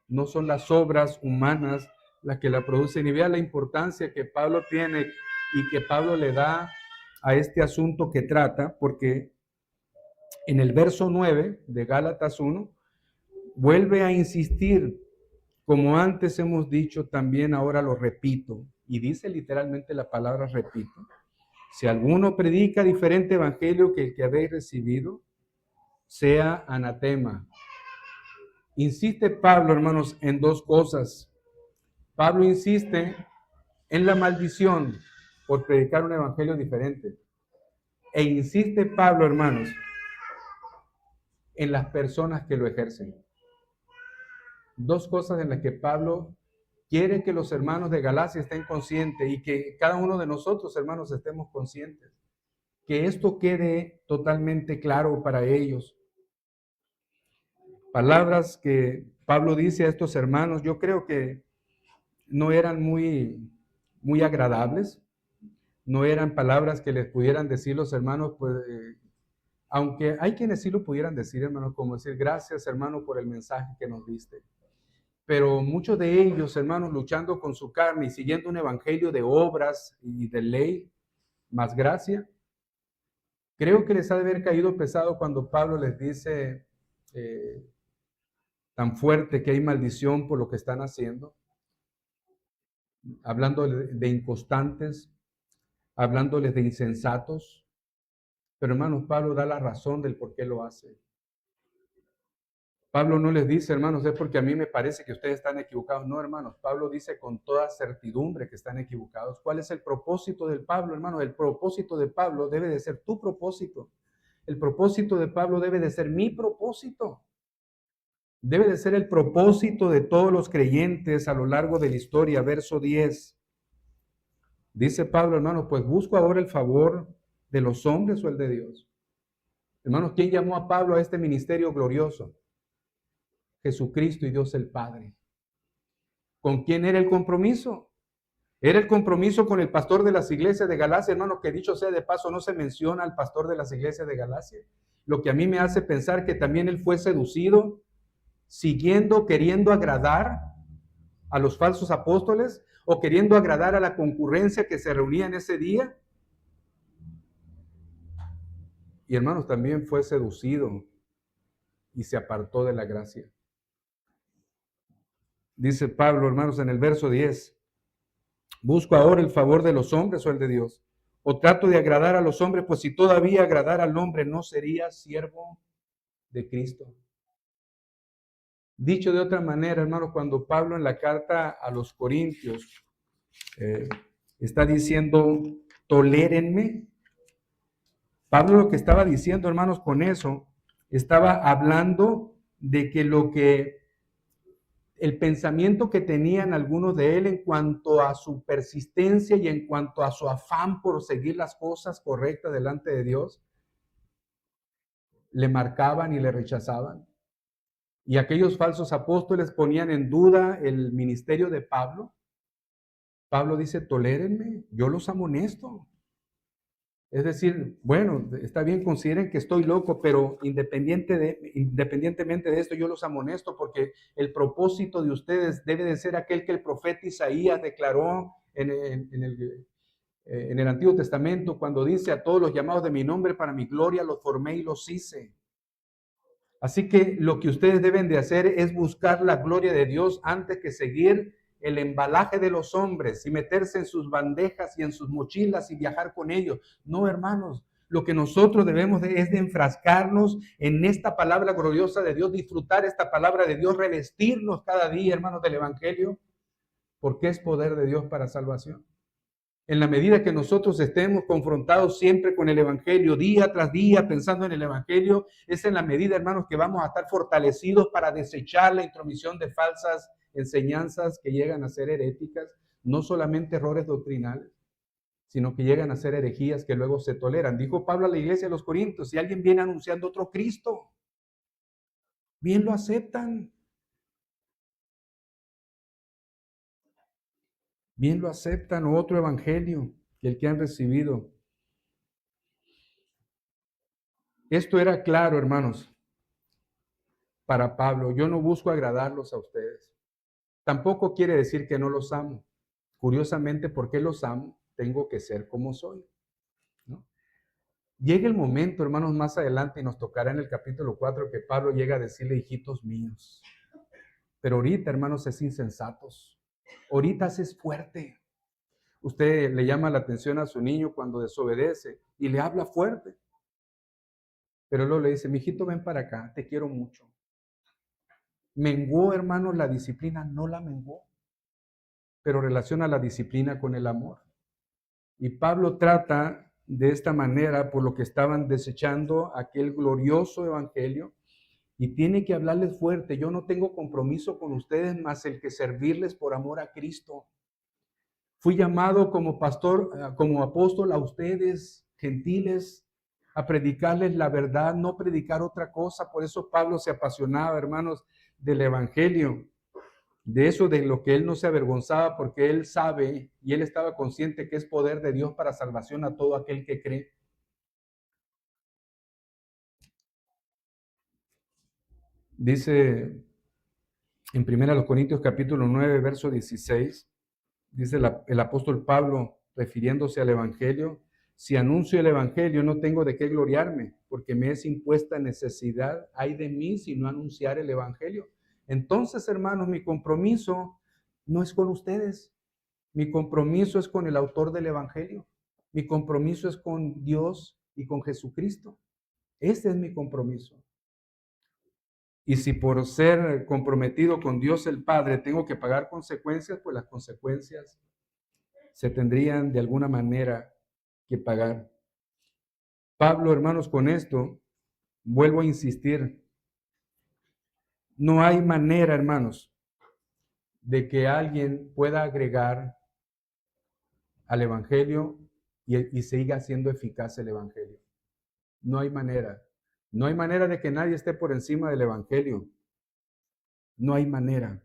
No son las obras humanas las que la producen. Y vea la importancia que Pablo tiene y que Pablo le da a este asunto que trata, porque en el verso 9 de Gálatas 1 vuelve a insistir, como antes hemos dicho, también ahora lo repito, y dice literalmente la palabra repito: si alguno predica diferente evangelio que el que habéis recibido, sea anatema. Insiste Pablo, hermanos, en dos cosas. Pablo insiste en la maldición por predicar un evangelio diferente. E insiste Pablo, hermanos, en las personas que lo ejercen. Dos cosas en las que Pablo quiere que los hermanos de Galacia estén conscientes y que cada uno de nosotros, hermanos, estemos conscientes. Que esto quede totalmente claro para ellos. Palabras que Pablo dice a estos hermanos, yo creo que no eran muy agradables, no eran palabras que les pudieran decir los hermanos, pues, aunque hay quienes sí lo pudieran decir, hermanos, como decir: gracias, hermano, por el mensaje que nos diste. Pero muchos de ellos, hermanos, luchando con su carne y siguiendo un evangelio de obras y de ley, más gracia, creo que les ha de haber caído pesado cuando Pablo les dice tan fuerte que hay maldición por lo que están haciendo, hablando de inconstantes, hablándoles de insensatos. Pero hermanos, Pablo da la razón del por qué lo hace. Pablo no les dice: hermanos, es porque a mí me parece que ustedes están equivocados. No, hermanos, Pablo dice con toda certidumbre que están equivocados. ¿Cuál es el propósito del Pablo, hermanos? El propósito de Pablo debe de ser tu propósito. El propósito de Pablo debe de ser mi propósito. Debe de ser el propósito de todos los creyentes a lo largo de la historia. Verso 10. Dice Pablo, hermanos, pues busco ahora el favor de los hombres o el de Dios. Hermanos, ¿quién llamó a Pablo a este ministerio glorioso? Jesucristo y Dios el Padre. ¿Con quién era el compromiso? Era el compromiso con el pastor de las iglesias de Galacia, hermanos, que dicho sea de paso, no se menciona al pastor de las iglesias de Galacia. Lo que a mí me hace pensar que también él fue seducido, siguiendo, queriendo agradar a los falsos apóstoles o queriendo agradar a la concurrencia que se reunía en ese día. Y hermanos, también fue seducido y se apartó de la gracia. Dice Pablo, hermanos, en el verso 10, ¿busco ahora el favor de los hombres o el de Dios? ¿O trato de agradar a los hombres? Pues si todavía agradar al hombre, ¿no sería siervo de Cristo? Dicho de otra manera, hermanos, cuando Pablo en la carta a los Corintios está diciendo: tolérenme, Pablo lo que estaba diciendo, hermanos, con eso, estaba hablando de que el pensamiento que tenían algunos de él en cuanto a su persistencia y en cuanto a su afán por seguir las cosas correctas delante de Dios, le marcaban y le rechazaban. Y aquellos falsos apóstoles ponían en duda el ministerio de Pablo. Pablo dice, tolérenme, yo los amonesto. Es decir, bueno, está bien, consideren que estoy loco, pero independientemente de esto, yo los amonesto porque el propósito de ustedes debe de ser aquel que el profeta Isaías declaró en el Antiguo Testamento, cuando dice, a todos los llamados de mi nombre para mi gloria los formé y los hice. Así que lo que ustedes deben de hacer es buscar la gloria de Dios antes que seguir el embalaje de los hombres y meterse en sus bandejas y en sus mochilas y viajar con ellos. No, hermanos, lo que nosotros debemos es de enfrascarnos en esta palabra gloriosa de Dios, disfrutar esta palabra de Dios, revestirnos cada día, hermanos, del Evangelio, porque es poder de Dios para salvación. En la medida que nosotros estemos confrontados siempre con el Evangelio, día tras día, pensando en el Evangelio, es en la medida, hermanos, que vamos a estar fortalecidos para desechar la intromisión de falsas enseñanzas que llegan a ser heréticas, no solamente errores doctrinales, sino que llegan a ser herejías que luego se toleran. Dijo Pablo a la iglesia de los Corintios, si alguien viene anunciando otro Cristo, bien lo aceptan. Bien lo aceptan, otro evangelio que el que han recibido. Esto era claro, hermanos, para Pablo. Yo no busco agradarlos a ustedes. Tampoco quiere decir que no los amo. Curiosamente, porque los amo, tengo que ser como soy, ¿no? Llega el momento, hermanos, más adelante, y nos tocará en el capítulo 4, que Pablo llega a decirle, hijitos míos. Pero ahorita, hermanos, es insensatos. Ahorita es fuerte. Usted le llama la atención a su niño cuando desobedece y le habla fuerte. Pero luego le dice, mijito, ven para acá, te quiero mucho. Menguó, hermanos, la disciplina, no la menguó, pero relaciona la disciplina con el amor. Y Pablo trata de esta manera por lo que estaban desechando aquel glorioso evangelio y tiene que hablarles fuerte. Yo no tengo compromiso con ustedes más el que servirles por amor a Cristo. Fui llamado como pastor, como apóstol a ustedes, gentiles, a predicarles la verdad, no predicar otra cosa. Por eso Pablo se apasionaba, hermanos, del evangelio, de eso de lo que él no se avergonzaba, porque él sabe y él estaba consciente que es poder de Dios para salvación a todo aquel que cree. Dice en 1 Corintios capítulo 9, verso 16, dice el apóstol Pablo, refiriéndose al evangelio, si anuncio el evangelio no tengo de qué gloriarme, porque me es impuesta necesidad, ay de mí si no anunciar el evangelio. Entonces, hermanos, mi compromiso no es con ustedes, mi compromiso es con el autor del evangelio, mi compromiso es con Dios y con Jesucristo. Ese es mi compromiso. Y si por ser comprometido con Dios el Padre tengo que pagar consecuencias, pues las consecuencias se tendrían de alguna manera que pagar. Pablo, hermanos, con esto, vuelvo a insistir, no hay manera, hermanos, de que alguien pueda agregar al Evangelio y siga siendo eficaz el Evangelio. No hay manera. No hay manera de que nadie esté por encima del Evangelio. No hay manera.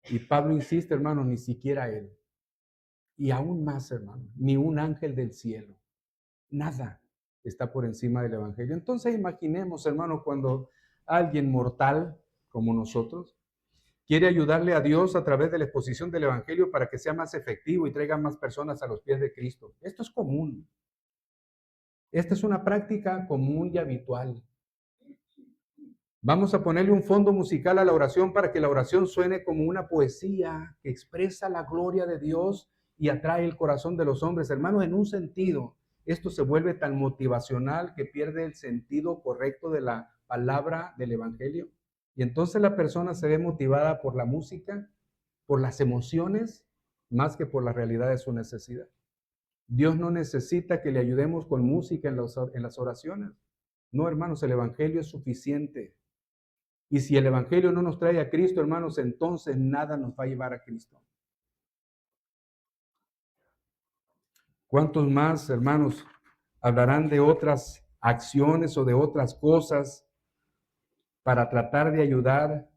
Y Pablo insiste, hermanos, ni siquiera él. Y aún más, hermano, ni un ángel del cielo. Nada está por encima del Evangelio. Entonces imaginemos, hermano, cuando alguien mortal como nosotros quiere ayudarle a Dios a través de la exposición del Evangelio para que sea más efectivo y traiga más personas a los pies de Cristo. Esto es común. Esta es una práctica común y habitual. Vamos a ponerle un fondo musical a la oración para que la oración suene como una poesía que expresa la gloria de Dios y atrae el corazón de los hombres. Hermanos, en un sentido, esto se vuelve tan motivacional que pierde el sentido correcto de la palabra del Evangelio. Y entonces la persona se ve motivada por la música, por las emociones, más que por la realidad de su necesidad. Dios no necesita que le ayudemos con música en las oraciones. No, hermanos, el Evangelio es suficiente. Y si el Evangelio no nos trae a Cristo, hermanos, entonces nada nos va a llevar a Cristo. ¿Cuántos más, hermanos, hablarán de otras acciones o de otras cosas para tratar de ayudar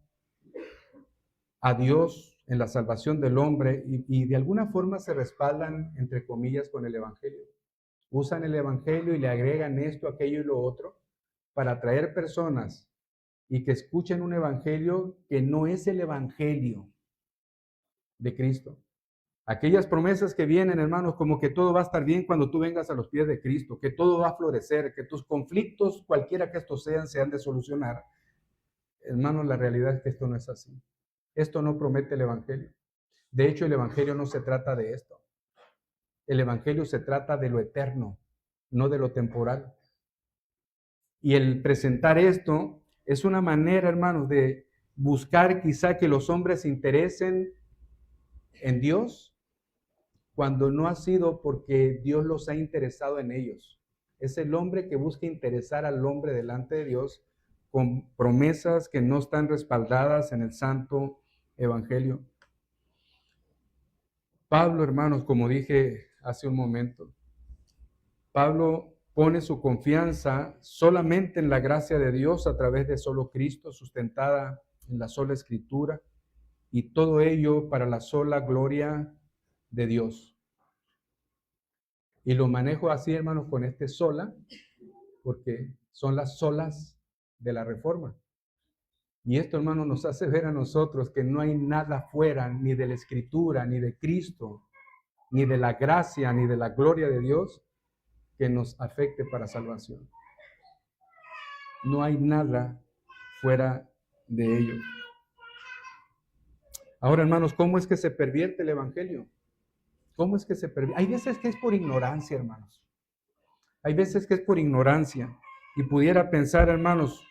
a Dios en la salvación del hombre y de alguna forma se respaldan, entre comillas, con el Evangelio. Usan el Evangelio y le agregan esto, aquello y lo otro para atraer personas y que escuchen un Evangelio que no es el Evangelio de Cristo. Aquellas promesas que vienen, hermanos, como que todo va a estar bien cuando tú vengas a los pies de Cristo, que todo va a florecer, que tus conflictos, cualquiera que estos sean, se han de solucionar. Hermanos, la realidad es que esto no es así. Esto no promete el Evangelio. De hecho, el Evangelio no se trata de esto. El Evangelio se trata de lo eterno, no de lo temporal. Y el presentar esto es una manera, hermanos, de buscar quizá que los hombres se interesen en Dios cuando no ha sido porque Dios los ha interesado en ellos. Es el hombre que busca interesar al hombre delante de Dios con promesas que no están respaldadas en el santo evangelio. Pablo, hermanos, como dije hace un momento, Pablo pone su confianza solamente en la gracia de Dios a través de solo Cristo, sustentada en la sola Escritura, y todo ello para la sola gloria de Dios. Y lo manejo así, hermanos, con este sola, porque son las solas de la Reforma. Y esto, hermanos, nos hace ver a nosotros que no hay nada fuera ni de la Escritura, ni de Cristo, ni de la gracia, ni de la gloria de Dios que nos afecte para salvación. No hay nada fuera de ello. Ahora, hermanos, ¿cómo es que se pervierte el Evangelio? ¿Cómo es que se pervierte? Hay veces que es por ignorancia, hermanos. Hay veces que es por ignorancia. Y pudiera pensar, hermanos,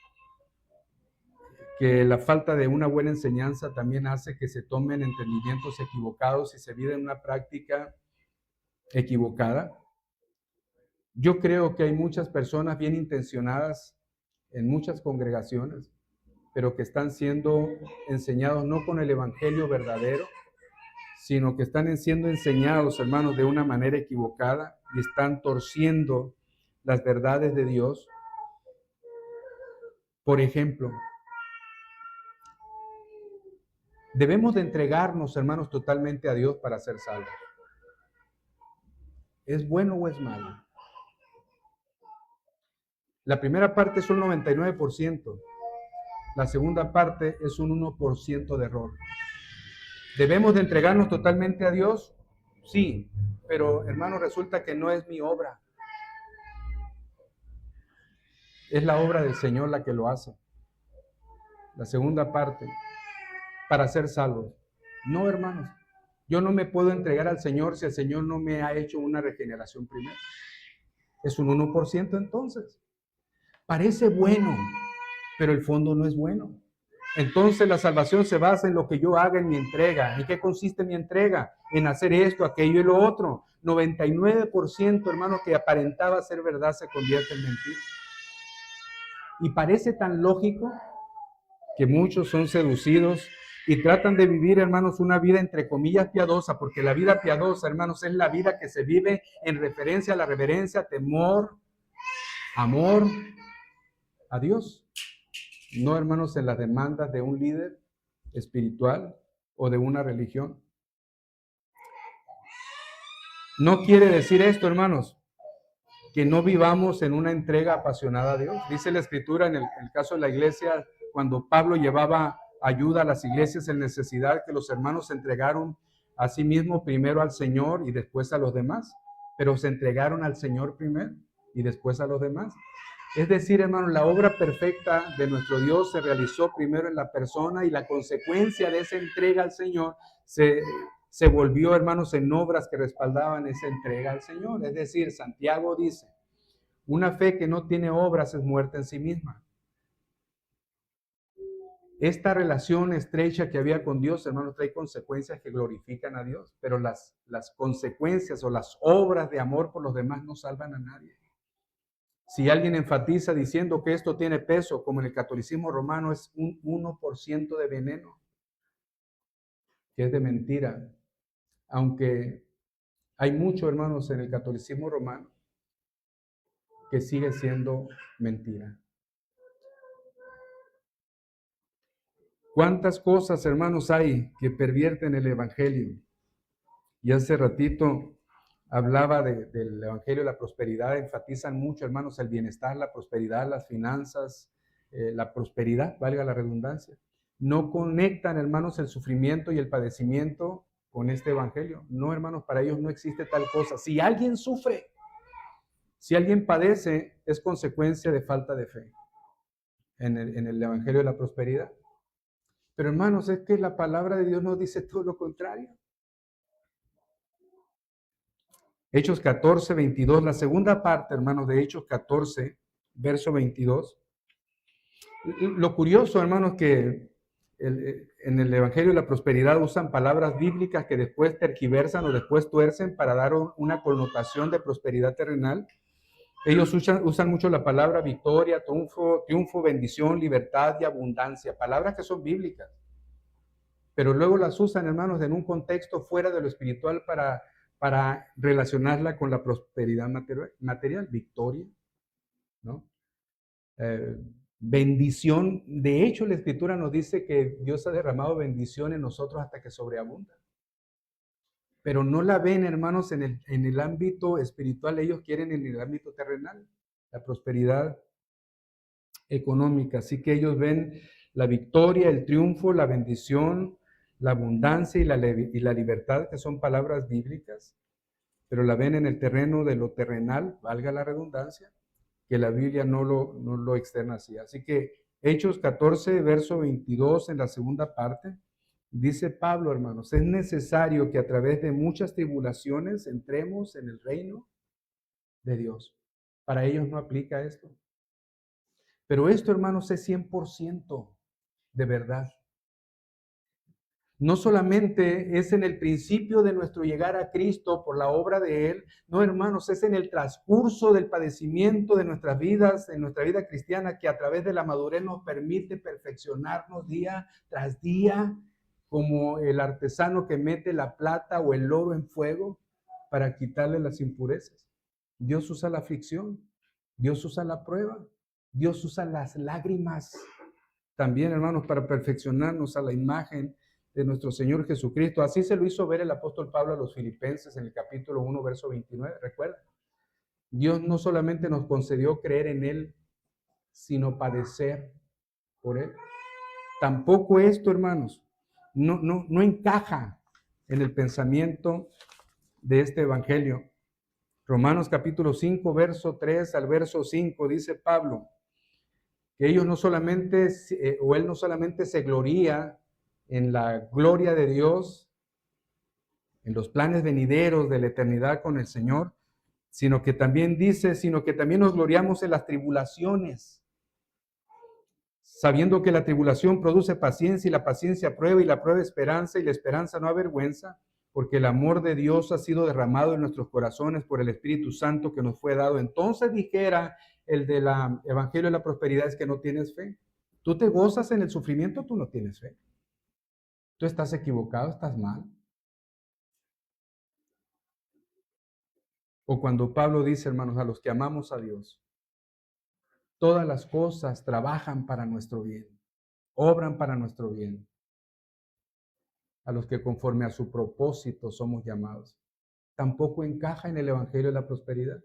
que la falta de una buena enseñanza también hace que se tomen entendimientos equivocados y se vive en una práctica equivocada. Yo creo que hay muchas personas bien intencionadas en muchas congregaciones, pero que están siendo enseñados no con el evangelio verdadero, sino que están siendo enseñados, hermanos, de una manera equivocada y están torciendo las verdades de Dios. Por ejemplo, debemos de entregarnos, hermanos, totalmente a Dios para ser salvos. ¿Es bueno o es malo? La primera parte es un 99%, la segunda parte es un 1% de error. ¿Debemos de entregarnos totalmente a Dios? Sí, pero hermano, resulta que no es mi obra. Es la obra del Señor la que lo hace. La segunda parte, para ser salvos. No, hermanos, yo no me puedo entregar al Señor si el Señor no me ha hecho una regeneración primero. Es un 1% entonces. Parece bueno, pero el fondo no es bueno. Entonces la salvación se basa en lo que yo haga en mi entrega. ¿En qué consiste mi entrega? En hacer esto, aquello y lo otro. 99%, hermano, que aparentaba ser verdad se convierte en mentira. Y parece tan lógico que muchos son seducidos y tratan de vivir, hermanos, una vida entre comillas piadosa, porque la vida piadosa, hermanos, es la vida que se vive en referencia a la reverencia, temor, amor a Dios. No, hermanos, en las demandas de un líder espiritual o de una religión. No quiere decir esto, hermanos, que no vivamos en una entrega apasionada a Dios. Dice la Escritura en el caso de la iglesia, cuando Pablo llevaba ayuda a las iglesias en necesidad, que los hermanos se entregaron a sí mismos primero al Señor y después a los demás, pero se entregaron al Señor primero y después a los demás. Es decir, hermanos, la obra perfecta de nuestro Dios se realizó primero en la persona y la consecuencia de esa entrega al Señor se volvió, hermanos, en obras que respaldaban esa entrega al Señor. Es decir, Santiago dice, una fe que no tiene obras es muerta en sí misma. Esta relación estrecha que había con Dios, hermanos, trae consecuencias que glorifican a Dios, pero las consecuencias o las obras de amor por los demás no salvan a nadie. Si alguien enfatiza diciendo que esto tiene peso, como en el catolicismo romano, es un 1% de veneno, que es de mentira. Aunque hay mucho, hermanos, en el catolicismo romano que sigue siendo mentira. ¿Cuántas cosas, hermanos, hay que pervierten el Evangelio? Y hace ratito hablaba del Evangelio de la prosperidad, enfatizan mucho, hermanos, el bienestar, la prosperidad, las finanzas, la prosperidad, valga la redundancia. No conectan, hermanos, el sufrimiento y el padecimiento con este Evangelio. No, hermanos, para ellos no existe tal cosa. Si alguien sufre, si alguien padece, es consecuencia de falta de fe en el Evangelio de la prosperidad. Pero, hermanos, es que la palabra de Dios nos dice todo lo contrario. Hechos 14, 22, la segunda parte, hermanos, de Hechos 14, verso 22. Lo curioso, hermanos, que en el Evangelio de la Prosperidad usan palabras bíblicas que después tergiversan o después tuercen para dar una connotación de prosperidad terrenal. Ellos usan mucho la palabra victoria, triunfo, bendición, libertad y abundancia, palabras que son bíblicas. Pero luego las usan, hermanos, en un contexto fuera de lo espiritual para relacionarla con la prosperidad material, victoria, ¿no? Bendición. De hecho, la Escritura nos dice que Dios ha derramado bendición en nosotros hasta que sobreabunda. Pero no la ven, hermanos, en el ámbito espiritual, ellos quieren en el ámbito terrenal, la prosperidad económica. Así que ellos ven la victoria, el triunfo, la bendición, la abundancia y la libertad, que son palabras bíblicas, pero la ven en el terreno de lo terrenal, valga la redundancia, que la Biblia no lo externa así. Así que Hechos 14, verso 22, en la segunda parte, dice Pablo, hermanos, es necesario que a través de muchas tribulaciones entremos en el reino de Dios. Para ellos no aplica esto. Pero esto, hermanos, es 100% de verdad. No solamente es en el principio de nuestro llegar a Cristo por la obra de Él, no, hermanos, es en el transcurso del padecimiento de nuestras vidas, en nuestra vida cristiana, que a través de la madurez nos permite perfeccionarnos día tras día, como el artesano que mete la plata o el oro en fuego para quitarle las impurezas. Dios usa la aflicción, Dios usa la prueba, Dios usa las lágrimas también, hermanos, para perfeccionarnos a la imagen de nuestro Señor Jesucristo. Así se lo hizo ver el apóstol Pablo a los Filipenses en el capítulo 1, verso 29. Recuerda, Dios no solamente nos concedió creer en Él, sino padecer por Él. Tampoco esto, hermanos, no encaja en el pensamiento de este evangelio. Romanos capítulo 5, verso 3 al verso 5, dice Pablo, que ellos no solamente, o él no solamente se gloría en la gloria de Dios, en los planes venideros de la eternidad con el Señor, sino que también nos gloriamos en las tribulaciones, sabiendo que la tribulación produce paciencia y la paciencia prueba y la prueba esperanza y la esperanza no avergüenza, porque el amor de Dios ha sido derramado en nuestros corazones por el Espíritu Santo que nos fue dado. Entonces dijera el del Evangelio de la Prosperidad es que no tienes fe. Tú te gozas en el sufrimiento, tú no tienes fe. Tú estás equivocado, estás mal. O cuando Pablo dice, hermanos, a los que amamos a Dios, todas las cosas trabajan para nuestro bien, obran para nuestro bien. A los que conforme a su propósito somos llamados. Tampoco encaja en el Evangelio de la Prosperidad.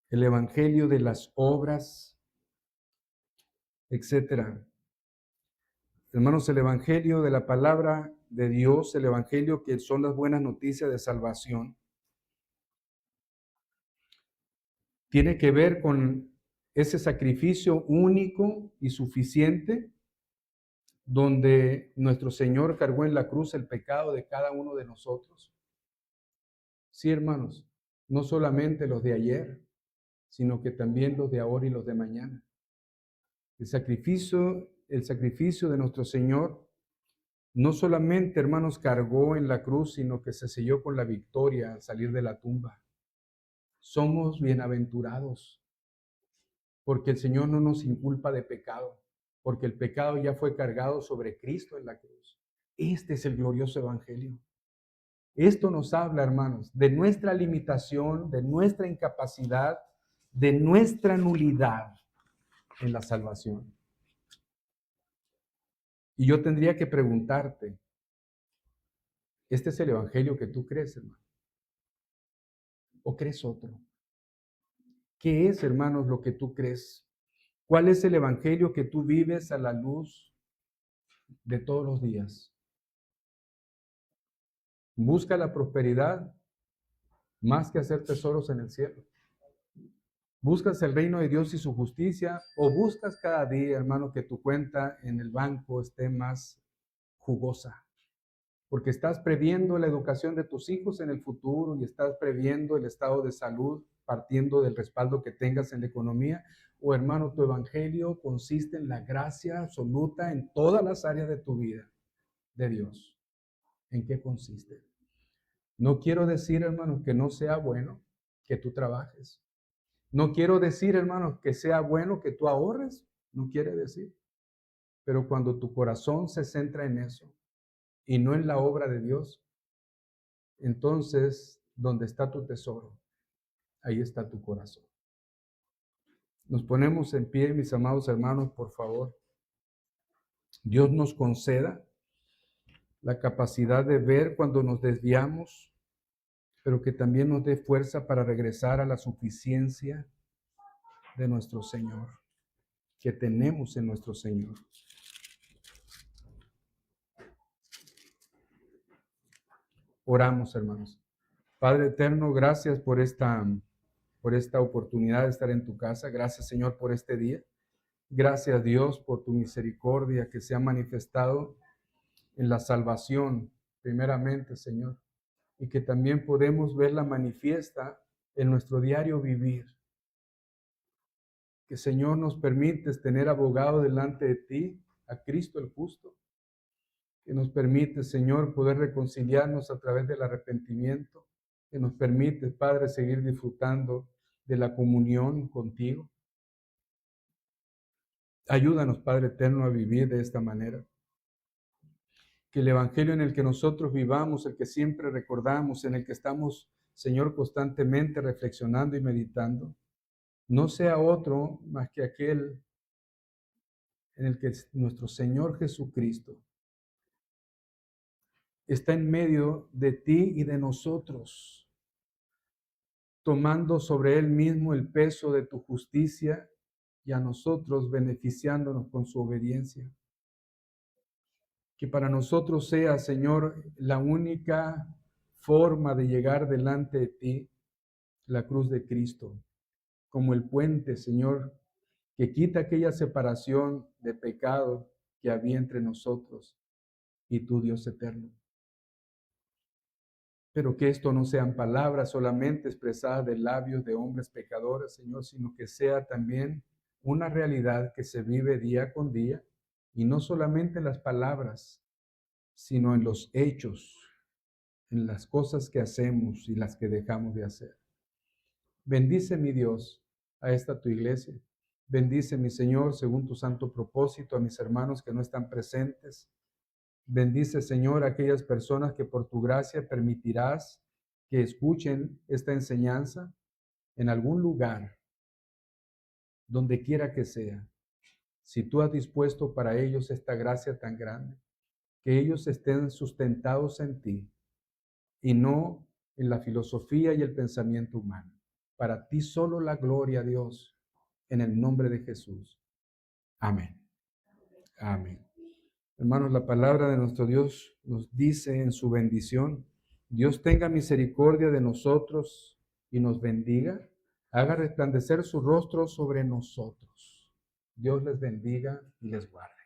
El Evangelio de las obras, etcétera. Hermanos, el Evangelio de la palabra de Dios, el Evangelio que son las buenas noticias de salvación, tiene que ver con ese sacrificio único y suficiente donde nuestro Señor cargó en la cruz el pecado de cada uno de nosotros. Sí, hermanos, no solamente los de ayer, sino que también los de ahora y los de mañana. El sacrificio de nuestro Señor no solamente, hermanos, cargó en la cruz, sino que se selló con la victoria al salir de la tumba. Somos bienaventurados, porque el Señor no nos inculpa de pecado, porque el pecado ya fue cargado sobre Cristo en la cruz. Este es el glorioso evangelio. Esto nos habla, hermanos, de nuestra limitación, de nuestra incapacidad, de nuestra nulidad. en la salvación. Y yo tendría que preguntarte, ¿este es el evangelio que tú crees, hermano? ¿O crees otro? ¿Qué es, hermanos, lo que tú crees? ¿Cuál es el evangelio que tú vives a la luz de todos los días? ¿Busca la prosperidad más que hacer tesoros en el cielo? ¿Buscas el reino de Dios y su justicia? ¿O buscas cada día, hermano, que tu cuenta en el banco esté más jugosa? Porque estás previendo la educación de tus hijos en el futuro y estás previendo el estado de salud partiendo del respaldo que tengas en la economía. O, hermano, tu evangelio consiste en la gracia absoluta en todas las áreas de tu vida de Dios. ¿En qué consiste? No quiero decir, hermano, que no sea bueno que tú trabajes. No quiero decir, hermano, que sea bueno que tú ahorres. No quiere decir. Pero cuando tu corazón se centra en eso y no en la obra de Dios, entonces, donde está tu tesoro, ahí está tu corazón. Nos ponemos en pie, mis amados hermanos, por favor. Dios nos conceda la capacidad de ver cuando nos desviamos, pero que también nos dé fuerza para regresar a la suficiencia de nuestro Señor, que tenemos en nuestro Señor. Oramos, hermanos. Padre eterno, gracias por esta oportunidad de estar en tu casa. Gracias, Señor, por este día. Gracias, Dios, por tu misericordia que se ha manifestado en la salvación, primeramente, Señor, y que también podemos verla manifiesta en nuestro diario vivir. Que, Señor, nos permites tener abogado delante de ti, a Cristo el justo. Que nos permite, Señor, poder reconciliarnos a través del arrepentimiento. Que nos permite, Padre, seguir disfrutando de la comunión contigo. Ayúdanos, Padre eterno, a vivir de esta manera. Que el evangelio en el que nosotros vivamos, el que siempre recordamos, en el que estamos, Señor, constantemente reflexionando y meditando, no sea otro más que aquel en el que nuestro Señor Jesucristo está en medio de ti y de nosotros, tomando sobre Él mismo el peso de tu justicia y a nosotros beneficiándonos con su obediencia. Que para nosotros sea, Señor, la única forma de llegar delante de ti, la cruz de Cristo, como el puente, Señor, que quita aquella separación de pecado que había entre nosotros y tu Dios eterno. Pero que esto no sean palabras solamente expresadas de labios de hombres pecadores, Señor, sino que sea también una realidad que se vive día con día, y no solamente en las palabras, sino en los hechos, en las cosas que hacemos y las que dejamos de hacer. Bendice, mi Dios, a esta tu iglesia. Bendice, mi Señor, según tu santo propósito, a mis hermanos que no están presentes. Bendice, Señor, a aquellas personas que por tu gracia permitirás que escuchen esta enseñanza en algún lugar, donde quiera que sea. Si tú has dispuesto para ellos esta gracia tan grande, que ellos estén sustentados en ti y no en la filosofía y el pensamiento humano. Para ti solo la gloria, Dios, en el nombre de Jesús. Amén. Amén. Hermanos, la palabra de nuestro Dios nos dice en su bendición: Dios tenga misericordia de nosotros y nos bendiga, haga resplandecer su rostro sobre nosotros. Dios les bendiga y les guarde.